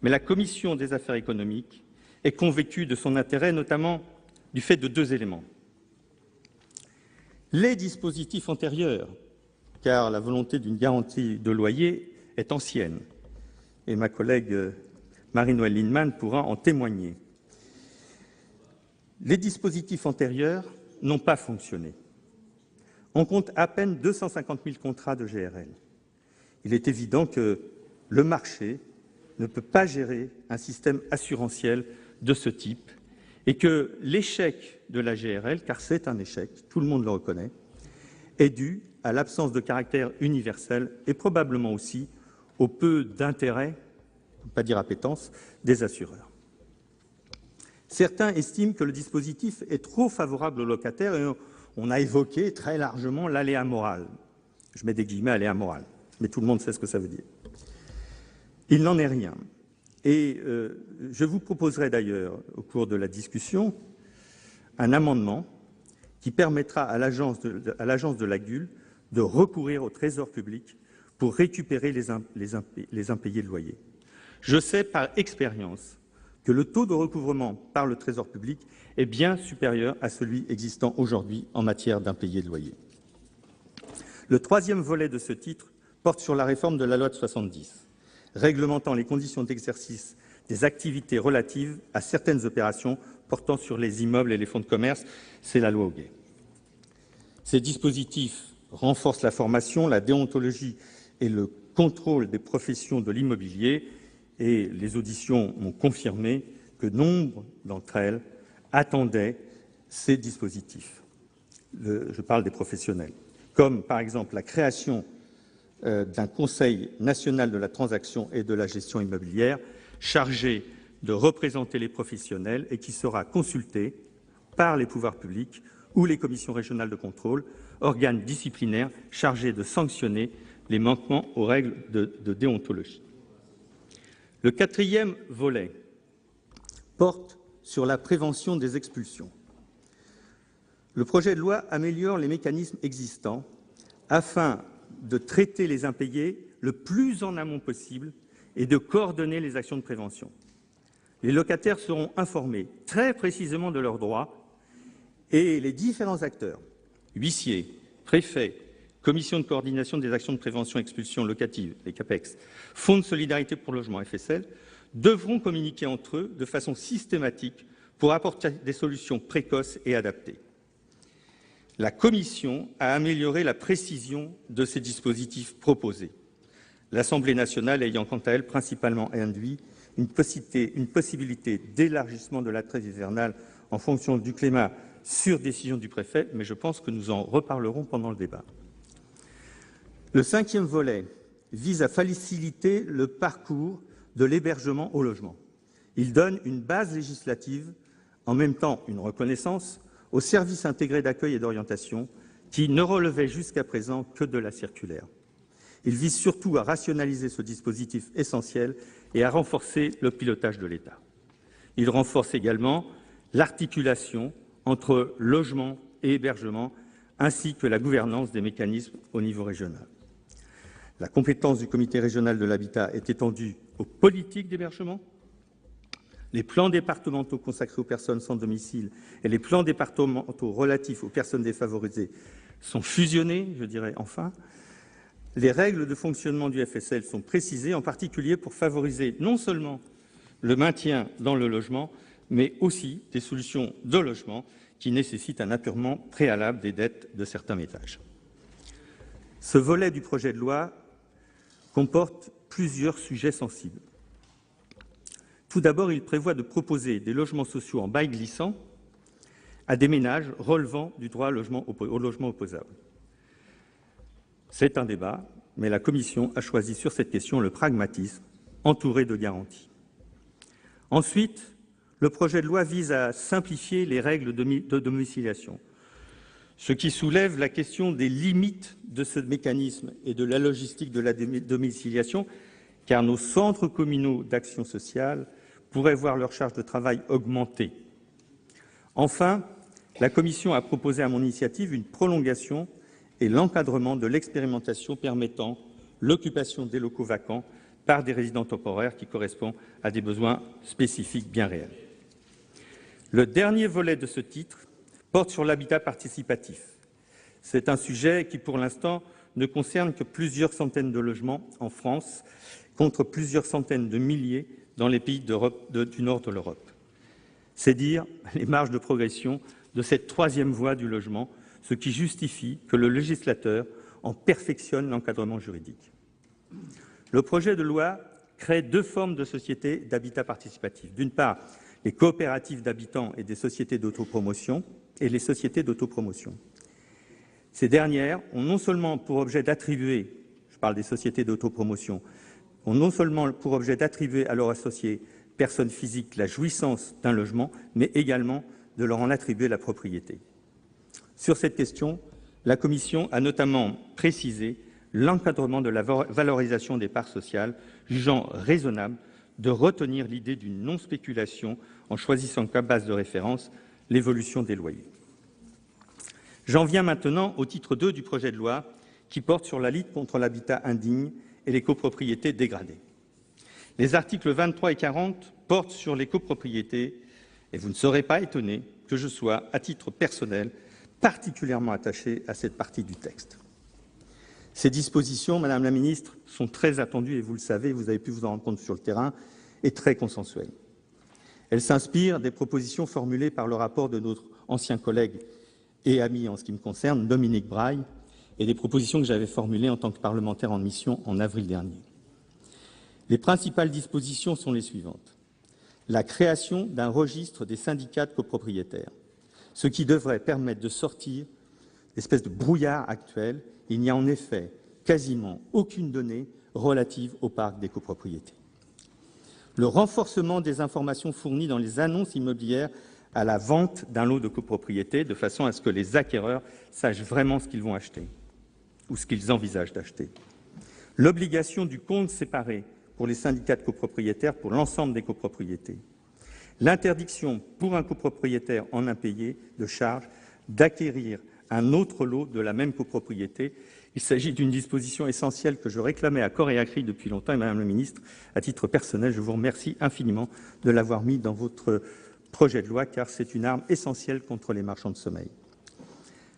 mais la Commission des affaires économiques est convaincue de son intérêt, notamment du fait de 2 éléments. Les dispositifs antérieurs, car la volonté d'une garantie de loyer est ancienne, et ma collègue Marie-Noëlle Lienemann pourra en témoigner. Les dispositifs antérieurs n'ont pas fonctionné. On compte à peine 250 000 contrats de GRL. Il est évident que le marché ne peut pas gérer un système assurantiel de ce type et que l'échec de la GRL, car c'est un échec, tout le monde le reconnaît, est dû à l'absence de caractère universel et probablement aussi au peu d'intérêt, pour ne pas dire appétence, des assureurs. Certains estiment que le dispositif est trop favorable aux locataires et on a évoqué très largement l'aléa moral. Je mets des guillemets aléa moral, mais tout le monde sait ce que ça veut dire. Il n'en est rien. Et je vous proposerai d'ailleurs, au cours de la discussion, un amendement qui permettra à l'agence de l'AGUL de recourir au Trésor public pour récupérer les impayés de loyer. Je sais par expérience que le taux de recouvrement par le Trésor public est bien supérieur à celui existant aujourd'hui en matière d'impayés de loyer. Le troisième volet de ce titre porte sur la réforme de la loi de 70, réglementant les conditions d'exercice des activités relatives à certaines opérations portant sur les immeubles et les fonds de commerce. C'est la loi Hoguet. Ces dispositifs renforcent la formation, la déontologie et le contrôle des professions de l'immobilier, et les auditions m'ont confirmé que nombre d'entre elles attendaient ces dispositifs. Je parle des professionnels, comme par exemple la création d'un Conseil national de la transaction et de la gestion immobilière chargé de représenter les professionnels et qui sera consulté par les pouvoirs publics ou les commissions régionales de contrôle, organes disciplinaires chargés de sanctionner les manquements aux règles de déontologie. Le quatrième volet porte sur la prévention des expulsions. Le projet de loi améliore les mécanismes existants afin de traiter les impayés le plus en amont possible et de coordonner les actions de prévention. Les locataires seront informés très précisément de leurs droits et les différents acteurs, huissiers, préfets, commission de coordination des actions de prévention et expulsion locative, les CAPEX, Fonds de solidarité pour le logement, FSL, devront communiquer entre eux de façon systématique pour apporter des solutions précoces et adaptées. La Commission a amélioré la précision de ces dispositifs proposés, l'Assemblée nationale ayant quant à elle principalement induit une possibilité d'élargissement de la trêve hivernale en fonction du climat sur décision du préfet, mais je pense que nous en reparlerons pendant le débat. Le cinquième volet vise à faciliter le parcours de l'hébergement au logement. Il donne une base législative, en même temps une reconnaissance, aux services intégrés d'accueil et d'orientation qui ne relevaient jusqu'à présent que de la circulaire. Il vise surtout à rationaliser ce dispositif essentiel et à renforcer le pilotage de l'État. Il renforce également l'articulation entre logement et hébergement, ainsi que la gouvernance des mécanismes au niveau régional. La compétence du comité régional de l'habitat est étendue aux politiques d'hébergement. Les plans départementaux consacrés aux personnes sans domicile et les plans départementaux relatifs aux personnes défavorisées sont fusionnés, je dirais enfin. Les règles de fonctionnement du FSL sont précisées, en particulier pour favoriser non seulement le maintien dans le logement, mais aussi des solutions de logement qui nécessitent un apurement préalable des dettes de certains ménages. Ce volet du projet de loi comporte plusieurs sujets sensibles. Tout d'abord, il prévoit de proposer des logements sociaux en bail glissant à des ménages relevant du droit au logement opposable. C'est un débat, mais la Commission a choisi sur cette question le pragmatisme, entouré de garanties. Ensuite, le projet de loi vise à simplifier les règles de domiciliation, ce qui soulève la question des limites de ce mécanisme et de la logistique de la domiciliation, car nos centres communaux d'action sociale pourraient voir leur charge de travail augmenter. Enfin, la Commission a proposé à mon initiative une prolongation et l'encadrement de l'expérimentation permettant l'occupation des locaux vacants par des résidents temporaires qui correspond à des besoins spécifiques bien réels. Le dernier volet de ce titre porte sur l'habitat participatif. C'est un sujet qui, pour l'instant, ne concerne que plusieurs centaines de logements en France, contre plusieurs centaines de milliers dans les pays du nord de l'Europe. C'est dire les marges de progression de cette troisième voie du logement, ce qui justifie que le législateur en perfectionne l'encadrement juridique. Le projet de loi crée deux formes de sociétés d'habitat participatif. D'une part, les coopératives d'habitants et des sociétés d'autopromotion et les sociétés d'autopromotion. Ces dernières ont non seulement pour objet d'attribuer, je parle des sociétés d'autopromotion, ont non seulement pour objet d'attribuer à leurs associés personnes physiques la jouissance d'un logement, mais également de leur en attribuer la propriété. Sur cette question, la Commission a notamment précisé l'encadrement de la valorisation des parts sociales, jugeant raisonnable de retenir l'idée d'une non-spéculation en choisissant comme base de référence l'évolution des loyers. J'en viens maintenant au titre 2 du projet de loi qui porte sur la lutte contre l'habitat indigne et les copropriétés dégradées. Les articles 23 et 40 portent sur les copropriétés et vous ne serez pas étonnés que je sois, à titre personnel, particulièrement attaché à cette partie du texte. Ces dispositions, Madame la Ministre, sont très attendues et vous le savez, vous avez pu vous en rendre compte sur le terrain, et très consensuelles. Elles s'inspirent des propositions formulées par le rapport de notre ancien collègue et ami en ce qui me concerne, Dominique Braille, et des propositions que j'avais formulées en tant que parlementaire en mission en avril dernier. Les principales dispositions sont les suivantes. La création d'un registre des syndicats de copropriétaires, ce qui devrait permettre de sortir l'espèce de brouillard actuel. Il n'y a en effet quasiment aucune donnée relative au parc des copropriétés. Le renforcement des informations fournies dans les annonces immobilières à la vente d'un lot de copropriété, de façon à ce que les acquéreurs sachent vraiment ce qu'ils vont acheter ou ce qu'ils envisagent d'acheter. L'obligation du compte séparé pour les syndicats de copropriétaires pour l'ensemble des copropriétés. L'interdiction pour un copropriétaire en impayé de charges d'acquérir un autre lot de la même copropriété. Il s'agit d'une disposition essentielle que je réclamais à corps et à cri depuis longtemps. Et Madame la Ministre, à titre personnel, je vous remercie infiniment de l'avoir mis dans votre projet de loi, car c'est une arme essentielle contre les marchands de sommeil.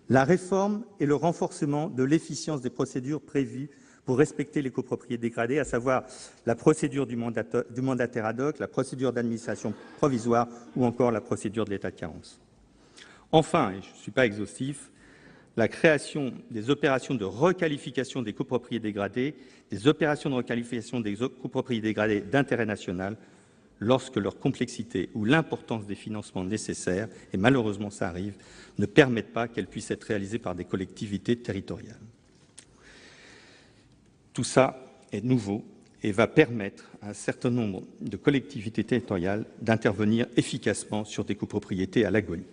La réforme et le renforcement de l'efficience des procédures prévues pour respecter les copropriétés dégradées, à savoir la procédure du mandataire ad hoc, la procédure d'administration provisoire ou encore la procédure de l'état de carence. Enfin, et je ne suis pas exhaustif, la création des opérations de requalification des copropriétés dégradées, des opérations de requalification des copropriétés dégradées d'intérêt national, lorsque leur complexité ou l'importance des financements nécessaires, et malheureusement ça arrive, ne permettent pas qu'elles puissent être réalisées par des collectivités territoriales. Tout ça est nouveau et va permettre à un certain nombre de collectivités territoriales d'intervenir efficacement sur des copropriétés à l'agonie.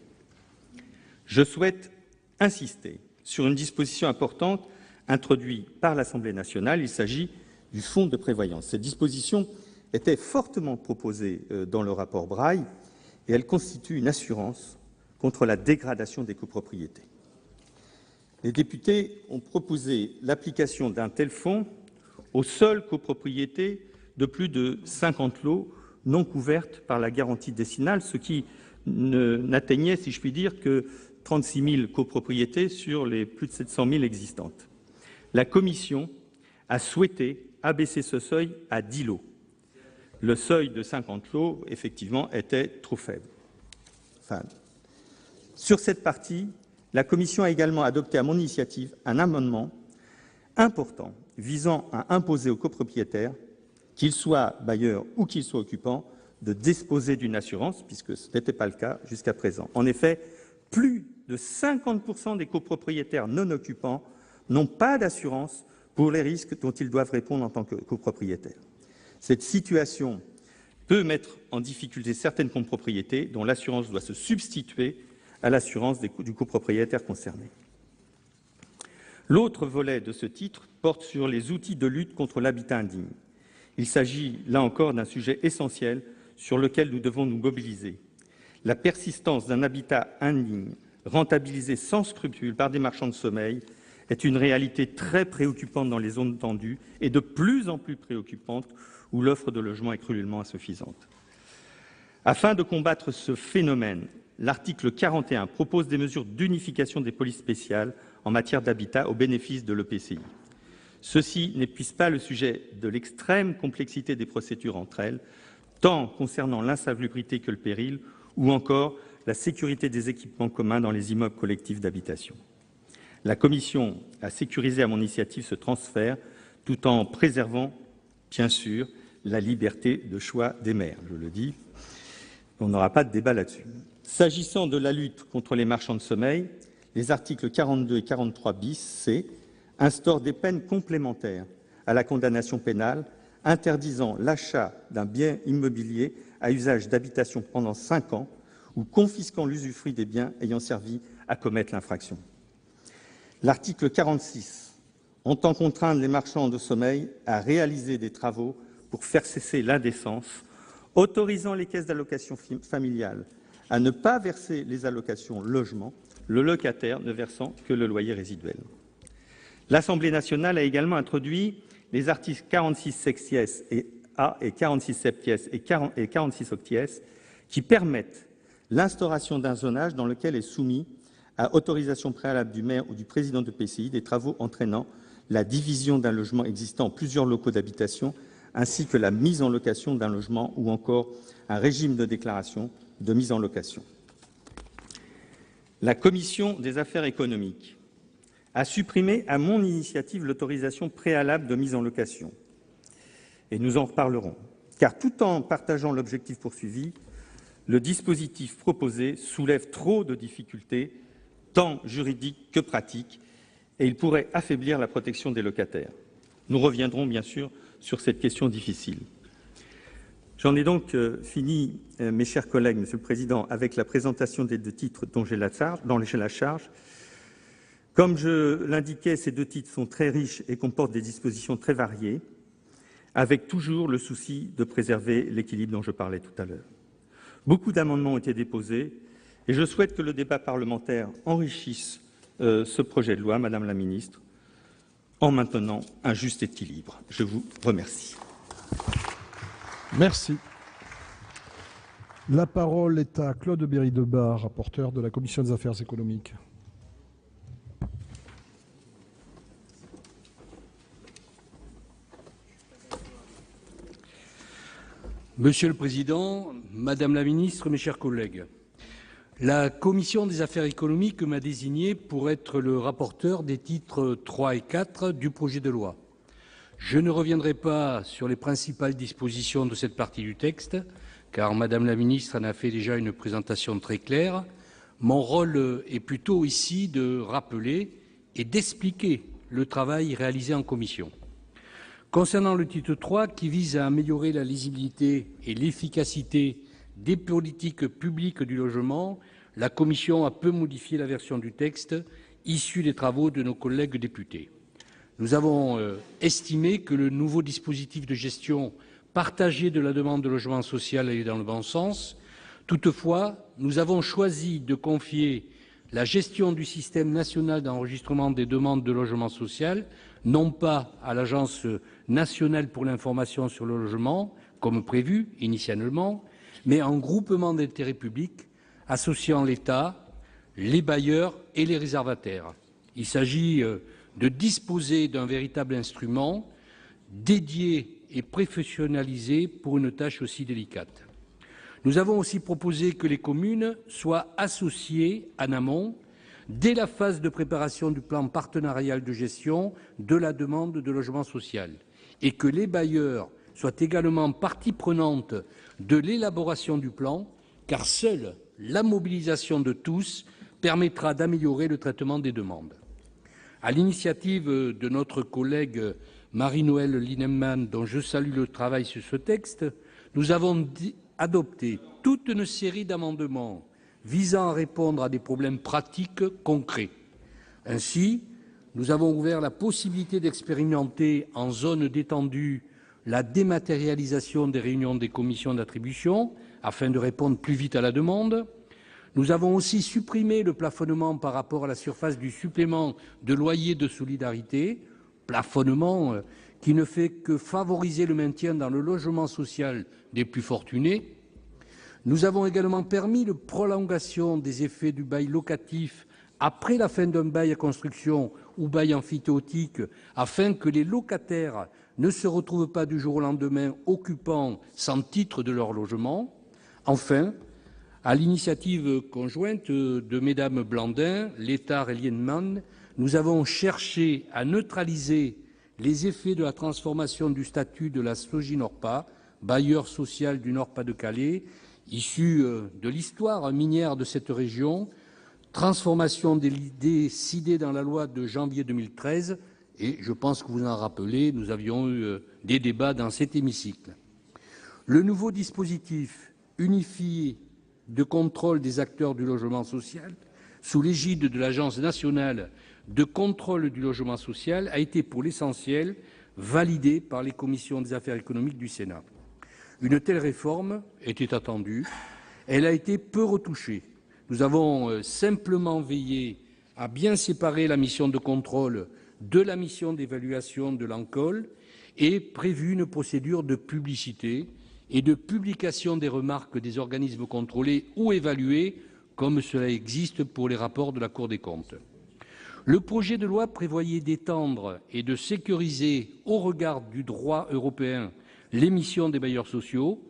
Je souhaite insister sur une disposition importante introduite par l'Assemblée nationale. Il s'agit du fonds de prévoyance. Cette disposition était fortement proposée dans le rapport Braille et elle constitue une assurance contre la dégradation des copropriétés. Les députés ont proposé l'application d'un tel fonds aux seules copropriétés de plus de 50 lots non couvertes par la garantie décennale, ce qui n'atteignait, si je puis dire, que 36 000 copropriétés sur les plus de 700 000 existantes. La Commission a souhaité abaisser ce seuil à 10 lots. Le seuil de 50 lots, effectivement, était trop faible. Enfin, sur cette partie, la Commission a également adopté à mon initiative un amendement important visant à imposer aux copropriétaires, qu'ils soient bailleurs ou qu'ils soient occupants, de disposer d'une assurance, puisque ce n'était pas le cas jusqu'à présent. En effet, plus de 50% des copropriétaires non occupants n'ont pas d'assurance pour les risques dont ils doivent répondre en tant que copropriétaires. Cette situation peut mettre en difficulté certaines copropriétés dont l'assurance doit se substituer à l'assurance du copropriétaire concerné. L'autre volet de ce titre porte sur les outils de lutte contre l'habitat indigne. Il s'agit, là encore, d'un sujet essentiel sur lequel nous devons nous mobiliser. La persistance d'un habitat indigne, rentabilisé sans scrupule par des marchands de sommeil, est une réalité très préoccupante dans les zones tendues et de plus en plus préoccupante où l'offre de logement est cruellement insuffisante. Afin de combattre ce phénomène, l'article 41 propose des mesures d'unification des polices spéciales en matière d'habitat au bénéfice de l'EPCI. Ceci n'épuise pas le sujet de l'extrême complexité des procédures entre elles, tant concernant l'insalubrité que le péril, ou encore la sécurité des équipements communs dans les immeubles collectifs d'habitation. La Commission a sécurisé à mon initiative ce transfert, tout en préservant, bien sûr, la liberté de choix des maires, je le dis. On n'aura pas de débat là-dessus. S'agissant de la lutte contre les marchands de sommeil, les articles 42 et 43 bis C instaurent des peines complémentaires à la condamnation pénale, interdisant l'achat d'un bien immobilier à usage d'habitation pendant 5 ans ou confisquant l'usufruit des biens ayant servi à commettre l'infraction. L'article 46 entend contraindre les marchands de sommeil à réaliser des travaux pour faire cesser l'indécence, autorisant les caisses d'allocation familiale à ne pas verser les allocations logement, le locataire ne versant que le loyer résiduel. L'Assemblée nationale a également introduit les articles 46 sexies et A et 46 septies et 46 octies qui permettent l'instauration d'un zonage dans lequel est soumis à autorisation préalable du maire ou du président de PCI des travaux entraînant la division d'un logement existant en plusieurs locaux d'habitation ainsi que la mise en location d'un logement ou encore un régime de déclaration de mise en location. La Commission des affaires économiques a supprimé à mon initiative l'autorisation préalable de mise en location. Et nous en reparlerons, car tout en partageant l'objectif poursuivi, le dispositif proposé soulève trop de difficultés, tant juridiques que pratiques, et il pourrait affaiblir la protection des locataires. Nous reviendrons bien sûr sur cette question difficile. J'en ai donc fini, mes chers collègues, Monsieur le Président, avec la présentation des 2 titres dont j'ai la charge. Comme je l'indiquais, ces 2 titres sont très riches et comportent des dispositions très variées, avec toujours le souci de préserver l'équilibre dont je parlais tout à l'heure. Beaucoup d'amendements ont été déposés et je souhaite que le débat parlementaire enrichisse ce projet de loi, Madame la Ministre, en maintenant un juste équilibre. Je vous remercie. Merci. La parole est à Claude Berry-Debat, rapporteur de la Commission des affaires économiques. Monsieur le Président, Madame la Ministre, mes chers collègues, la Commission des affaires économiques m'a désigné pour être le rapporteur des titres 3 et 4 du projet de loi. Je ne reviendrai pas sur les principales dispositions de cette partie du texte, car Madame la Ministre en a fait déjà une présentation très claire. Mon rôle est plutôt ici de rappeler et d'expliquer le travail réalisé en commission. Concernant le titre 3, qui vise à améliorer la lisibilité et l'efficacité des politiques publiques du logement, la Commission a peu modifié la version du texte issue des travaux de nos collègues députés. Nous avons estimé que le nouveau dispositif de gestion partagé de la demande de logement social allait dans le bon sens. Toutefois, nous avons choisi de confier la gestion du système national d'enregistrement des demandes de logement social, non pas à l'Agence nationale pour l'information sur le logement, comme prévu initialement, mais en groupement d'intérêt public associant l'État, les bailleurs et les réservataires. Il s'agit de disposer d'un véritable instrument dédié et professionnalisé pour une tâche aussi délicate. Nous avons aussi proposé que les communes soient associées en amont dès la phase de préparation du plan partenarial de gestion de la demande de logement social et que les bailleurs soient également partie prenante de l'élaboration du plan, car seule la mobilisation de tous permettra d'améliorer le traitement des demandes. À l'initiative de notre collègue Marie-Noëlle Lienemann, dont je salue le travail sur ce texte, nous avons adopté toute une série d'amendements visant à répondre à des problèmes pratiques concrets. Ainsi, nous avons ouvert la possibilité d'expérimenter en zone détendue la dématérialisation des réunions des commissions d'attribution afin de répondre plus vite à la demande. Nous avons aussi supprimé le plafonnement par rapport à la surface du supplément de loyer de solidarité, plafonnement qui ne fait que favoriser le maintien dans le logement social des plus fortunés. Nous avons également permis la prolongation des effets du bail locatif après la fin d'un bail à construction ou bail emphytéotique, afin que les locataires ne se retrouvent pas du jour au lendemain occupants sans titre de leur logement. Enfin, à l'initiative conjointe de Mesdames Blandin, Létard et Lienemann, nous avons cherché à neutraliser les effets de la transformation du statut de la SOGINORPA, bailleur social du Nord-Pas-de-Calais, issu de l'histoire minière de cette région, transformation décidée dans la loi de janvier 2013, et je pense que vous en rappelez, nous avions eu des débats dans cet hémicycle. Le nouveau dispositif unifié de contrôle des acteurs du logement social, sous l'égide de l'Agence nationale de contrôle du logement social, a été pour l'essentiel validé par les commissions des affaires économiques du Sénat. Une telle réforme était attendue, elle a été peu retouchée. Nous avons simplement veillé à bien séparer la mission de contrôle de la mission d'évaluation de l'ANCOLE et prévu une procédure de publicité et de publication des remarques des organismes contrôlés ou évalués, comme cela existe pour les rapports de la Cour des comptes. Le projet de loi prévoyait d'étendre et de sécuriser, au regard du droit européen, les missions des bailleurs sociaux.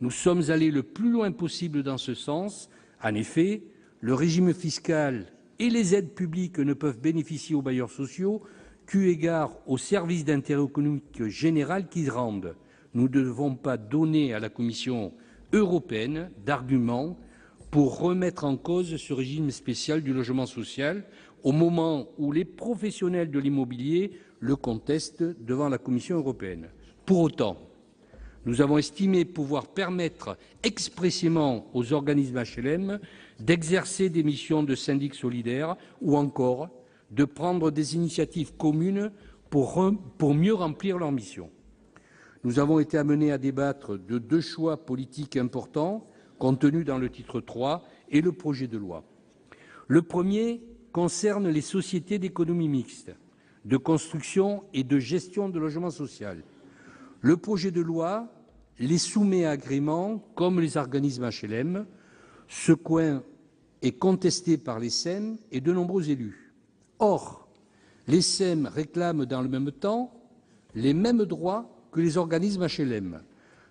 Nous sommes allés le plus loin possible dans ce sens. En effet, le régime fiscal et les aides publiques ne peuvent bénéficier aux bailleurs sociaux qu'eu égard aux services d'intérêt économique général qu'ils rendent. Nous ne devons pas donner à la Commission européenne d'arguments pour remettre en cause ce régime spécial du logement social au moment où les professionnels de l'immobilier le contestent devant la Commission européenne. Pour autant, nous avons estimé pouvoir permettre expressément aux organismes HLM d'exercer des missions de syndic solidaire ou encore de prendre des initiatives communes pour mieux remplir leur mission. Nous avons été amenés à débattre de deux choix politiques importants contenus dans le titre III et le projet de loi. Le premier concerne les sociétés d'économie mixte, de construction et de gestion de logement social. Le projet de loi les soumet à agrément comme les organismes HLM. Ce point est contesté par les SEM et de nombreux élus. Or, les SEM réclament dans le même temps les mêmes droits que les organismes HLM.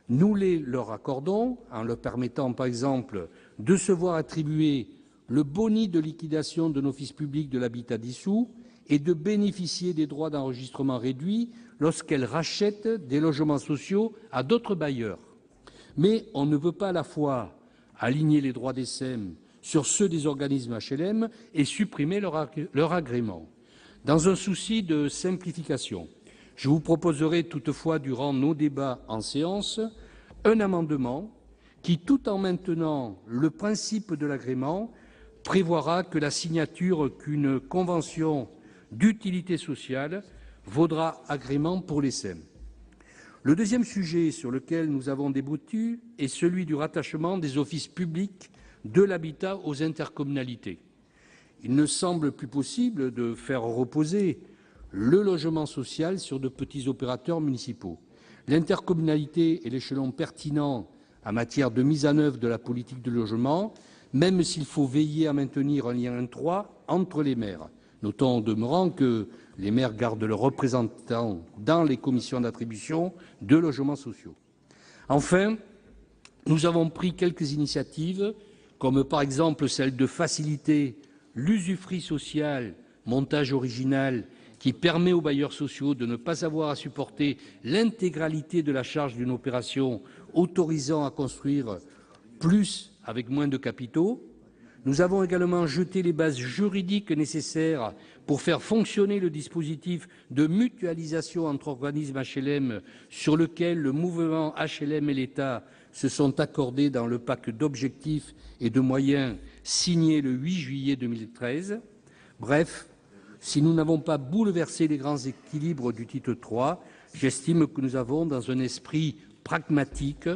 Nous les leur accordons en leur permettant, par exemple, de se voir attribuer le boni de liquidation de l'Office public de l'habitat dissous et de bénéficier des droits d'enregistrement réduits lorsqu'elles rachètent des logements sociaux à d'autres bailleurs. Mais on ne peut pas à la fois aligner les droits des SEM sur ceux des organismes HLM et supprimer leur agrément. Dans un souci de simplification, je vous proposerai toutefois, durant nos débats en séance, un amendement qui, tout en maintenant le principe de l'agrément, prévoira que la signature qu'une convention d'utilité sociale vaudra agrément pour les SEM. Le deuxième sujet sur lequel nous avons débattu est celui du rattachement des offices publics de l'habitat aux intercommunalités. Il ne semble plus possible de faire reposer le logement social sur de petits opérateurs municipaux. L'intercommunalité est l'échelon pertinent en matière de mise en œuvre de la politique du logement, même s'il faut veiller à maintenir un lien étroit entre les maires. Notons au demeurant que les maires gardent leurs représentants dans les commissions d'attribution de logements sociaux. Enfin, nous avons pris quelques initiatives, comme par exemple celle de faciliter l'usufruit social, montage original, qui permet aux bailleurs sociaux de ne pas avoir à supporter l'intégralité de la charge d'une opération autorisant à construire plus avec moins de capitaux. Nous avons également jeté les bases juridiques nécessaires pour faire fonctionner le dispositif de mutualisation entre organismes HLM sur lequel le mouvement HLM et l'État se sont accordés dans le pacte d'objectifs et de moyens signé le 8 juillet 2013. Bref, si nous n'avons pas bouleversé les grands équilibres du titre III, j'estime que nous avons, dans un esprit pragmatique,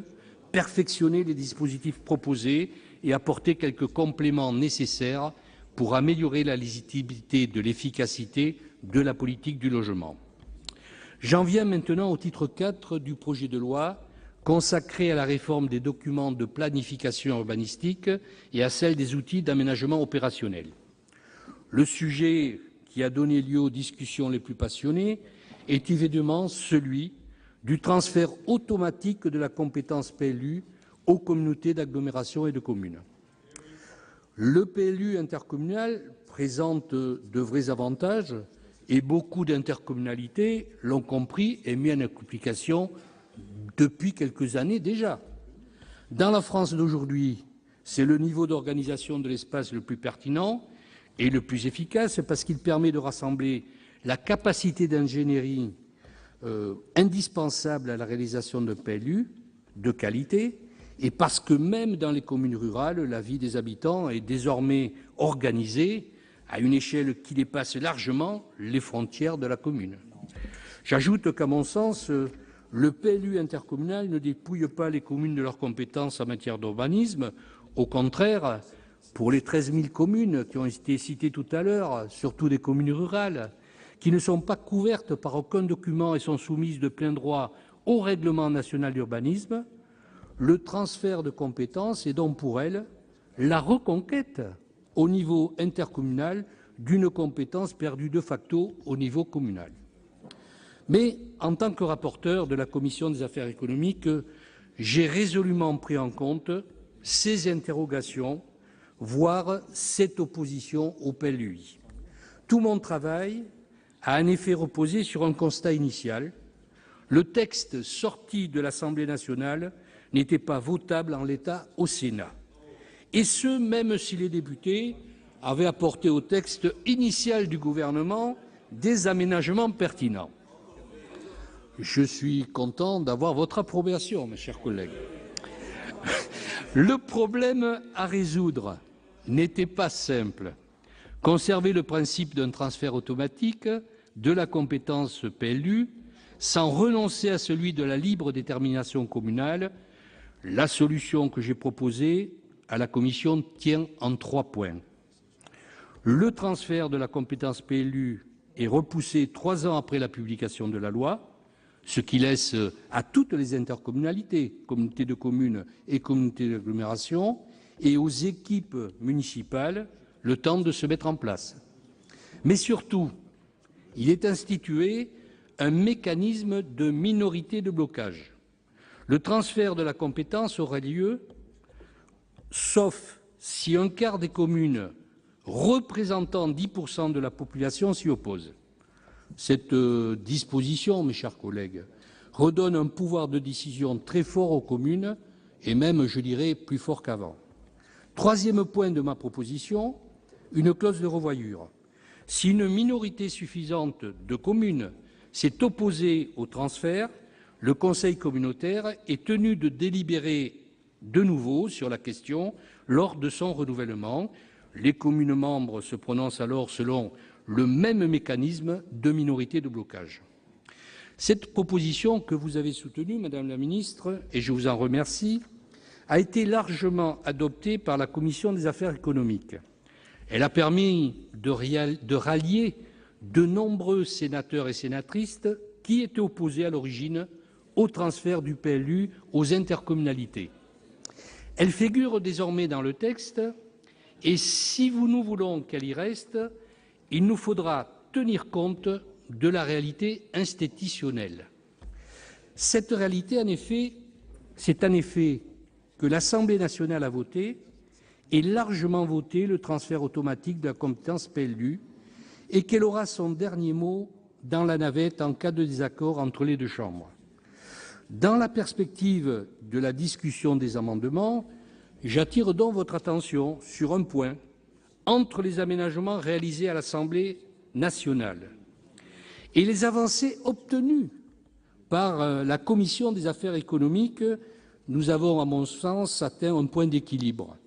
perfectionné les dispositifs proposés et apporté quelques compléments nécessaires pour améliorer la lisibilité de l'efficacité de la politique du logement. J'en viens maintenant au titre IV du projet de loi consacré à la réforme des documents de planification urbanistique et à celle des outils d'aménagement opérationnel. Le sujet qui a donné lieu aux discussions les plus passionnées est évidemment celui du transfert automatique de la compétence PLU aux communautés d'agglomération et de communes. Le PLU intercommunal présente de vrais avantages et beaucoup d'intercommunalités l'ont compris et mis en application depuis quelques années déjà. Dans la France d'aujourd'hui, c'est le niveau d'organisation de l'espace le plus pertinent et le plus efficace parce qu'il permet de rassembler la capacité d'ingénierie indispensable à la réalisation d'un PLU de qualité et parce que même dans les communes rurales, la vie des habitants est désormais organisée à une échelle qui dépasse largement les frontières de la commune. J'ajoute qu'à mon sens, le PLU intercommunal ne dépouille pas les communes de leurs compétences en matière d'urbanisme. Au contraire, pour les 13 000 communes qui ont été citées tout à l'heure, surtout des communes rurales, qui ne sont pas couvertes par aucun document et sont soumises de plein droit au règlement national d'urbanisme, le transfert de compétences est donc pour elles la reconquête au niveau intercommunal d'une compétence perdue de facto au niveau communal. Mais en tant que rapporteur de la Commission des affaires économiques, j'ai résolument pris en compte ces interrogations, voire cette opposition au PLUI. Tout mon travail a en effet reposé sur un constat initial. Le texte sorti de l'Assemblée nationale n'était pas votable en l'état au Sénat. Et ce, même si les députés avaient apporté au texte initial du gouvernement des aménagements pertinents. Je suis content d'avoir votre approbation, mes chers collègues. Le problème à résoudre n'était pas simple. Conserver le principe d'un transfert automatique de la compétence PLU sans renoncer à celui de la libre détermination communale, la solution que j'ai proposée à la Commission tient en 3 points. Le transfert de la compétence PLU est repoussé 3 ans après la publication de la loi, ce qui laisse à toutes les intercommunalités, communautés de communes et communautés d'agglomération, et aux équipes municipales le temps de se mettre en place. Mais surtout, il est institué un mécanisme de minorité de blocage. Le transfert de la compétence aura lieu, sauf si un quart des communes représentant 10% de la population s'y oppose. Cette disposition, mes chers collègues, redonne un pouvoir de décision très fort aux communes, et même, je dirais, plus fort qu'avant. 3e point de ma proposition, une clause de revoyure. Si une minorité suffisante de communes s'est opposée au transfert, le Conseil communautaire est tenu de délibérer de nouveau sur la question lors de son renouvellement. Les communes membres se prononcent alors selon le même mécanisme de minorité de blocage. Cette proposition que vous avez soutenue, Madame la Ministre, et je vous en remercie, a été largement adoptée par la Commission des affaires économiques. Elle a permis de rallier de nombreux sénateurs et sénatrices qui étaient opposés à l'origine au transfert du PLU aux intercommunalités. Elle figure désormais dans le texte et si nous voulons qu'elle y reste, il nous faudra tenir compte de la réalité institutionnelle. Cette réalité, c'est en effet que l'Assemblée nationale a voté et largement voté le transfert automatique de la compétence PLU et qu'elle aura son dernier mot dans la navette en cas de désaccord entre les 2 chambres. Dans la perspective de la discussion des amendements, j'attire donc votre attention sur un point. Entre les aménagements réalisés à l'Assemblée nationale et les avancées obtenues par la Commission des affaires économiques, nous avons, à mon sens, atteint un point d'équilibre.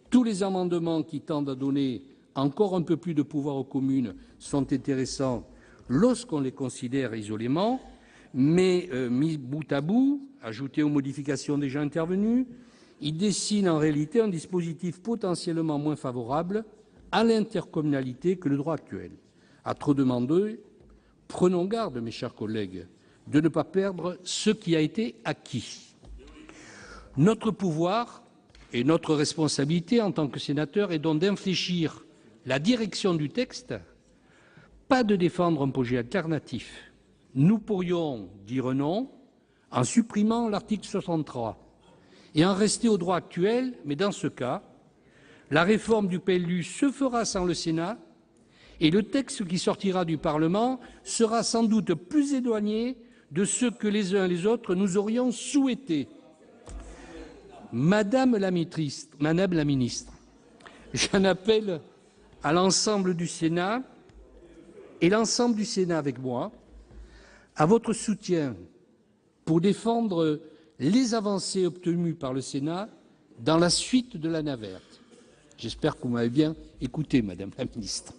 Tous les amendements qui tendent à donner encore un peu plus de pouvoir aux communes sont intéressants lorsqu'on les considère isolément, mais mis bout à bout, ajoutés aux modifications déjà intervenues, ils dessinent en réalité un dispositif potentiellement moins favorable à l'intercommunalité que le droit actuel. À trop demander, prenons garde, mes chers collègues, de ne pas perdre ce qui a été acquis. Notre pouvoir et notre responsabilité en tant que sénateur est donc d'infléchir la direction du texte, pas de défendre un projet alternatif. Nous pourrions dire non en supprimant l'article 63 et en rester au droit actuel, mais dans ce cas, la réforme du PLU se fera sans le Sénat et le texte qui sortira du Parlement sera sans doute plus éloigné de ce que les uns et les autres nous aurions souhaité. Madame la ministre, j'en appelle à l'ensemble du Sénat, et l'ensemble du Sénat avec moi, à votre soutien pour défendre les avancées obtenues par le Sénat dans la suite de la navette. J'espère que vous m'avez bien écouté, Madame la ministre.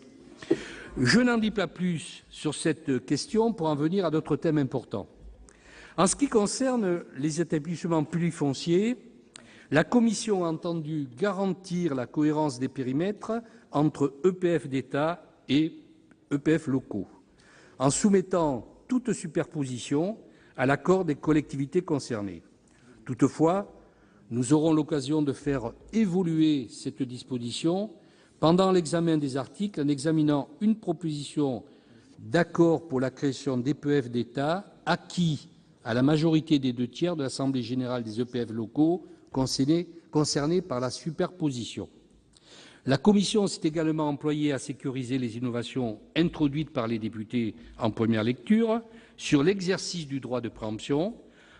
Je n'en dis pas plus sur cette question pour en venir à d'autres thèmes importants. En ce qui concerne les établissements publics fonciers, la Commission a entendu garantir la cohérence des périmètres entre EPF d'État et EPF locaux, en soumettant toute superposition à l'accord des collectivités concernées. Toutefois, nous aurons l'occasion de faire évoluer cette disposition pendant l'examen des articles en examinant une proposition d'accord pour la création d'EPF d'État acquis à la majorité des 2/3 de l'Assemblée générale des EPF locaux concernés par la superposition. La Commission s'est également employée à sécuriser les innovations introduites par les députés en première lecture sur l'exercice du droit de préemption,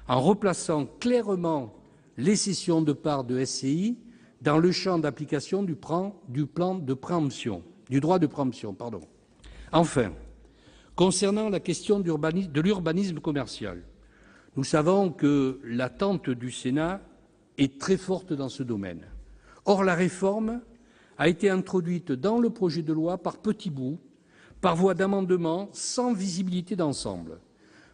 en replaçant clairement les cessions de parts de SCI dans le champ d'application du droit de préemption. Enfin, concernant la question de l'urbanisme commercial, nous savons que l'attente du Sénat est très forte dans ce domaine. Or, la réforme a été introduite dans le projet de loi par petits bouts, par voie d'amendement, sans visibilité d'ensemble.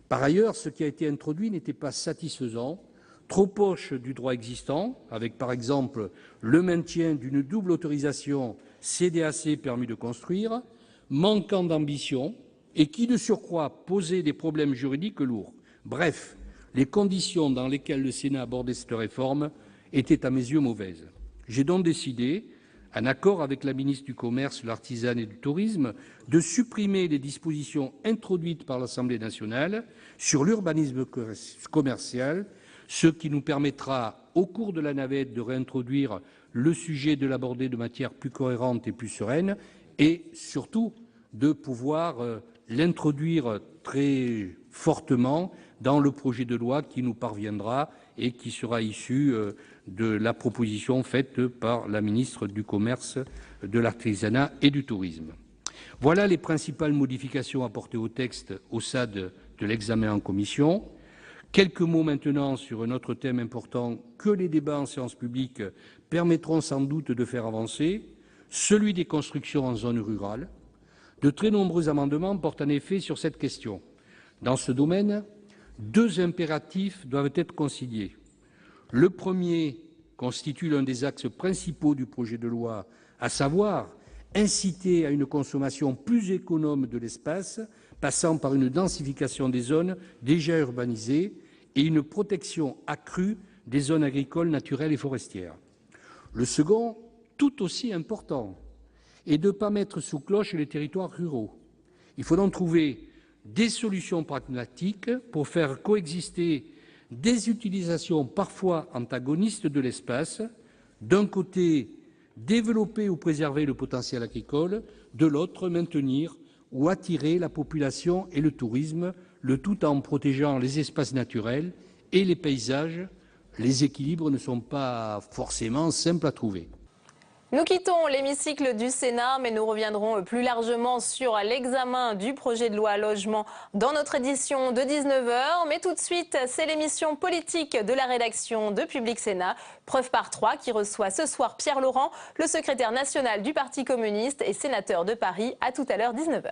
Par ailleurs, ce qui a été introduit n'était pas satisfaisant, trop proche du droit existant, avec par exemple le maintien d'une double autorisation CDAC permis de construire, manquant d'ambition et qui, de surcroît, posait des problèmes juridiques lourds. Bref, les conditions dans lesquelles le Sénat abordait cette réforme étaient à mes yeux mauvaises. J'ai donc décidé, en accord avec la ministre du Commerce, de l'Artisanat et du Tourisme, de supprimer les dispositions introduites par l'Assemblée nationale sur l'urbanisme commercial, ce qui nous permettra, au cours de la navette, de réintroduire le sujet, de l'aborder de manière plus cohérente et plus sereine, et surtout de pouvoir l'introduire très fortement dans le projet de loi qui nous parviendra et qui sera issu de la proposition faite par la ministre du Commerce, de l'Artisanat et du Tourisme. Voilà les principales modifications apportées au texte au stade de l'examen en commission. Quelques mots maintenant sur un autre thème important que les débats en séance publique permettront sans doute de faire avancer, celui des constructions en zone rurale. De très nombreux amendements portent en effet sur cette question. Dans ce domaine, deux impératifs doivent être conciliés. Le premier constitue l'un des axes principaux du projet de loi, à savoir inciter à une consommation plus économe de l'espace, passant par une densification des zones déjà urbanisées et une protection accrue des zones agricoles, naturelles et forestières. Le second, tout aussi important, est de ne pas mettre sous cloche les territoires ruraux. Il faut donc trouver des solutions pragmatiques pour faire coexister des utilisations parfois antagonistes de l'espace, d'un côté développer ou préserver le potentiel agricole, de l'autre maintenir ou attirer la population et le tourisme, le tout en protégeant les espaces naturels et les paysages. Les équilibres ne sont pas forcément simples à trouver. Nous quittons l'hémicycle du Sénat, mais nous reviendrons plus largement sur l'examen du projet de loi logement dans notre édition de 19h. Mais tout de suite, c'est l'émission politique de la rédaction de Public Sénat, preuve par 3, qui reçoit ce soir Pierre Laurent, le secrétaire national du Parti communiste et sénateur de Paris. À tout à l'heure, 19h.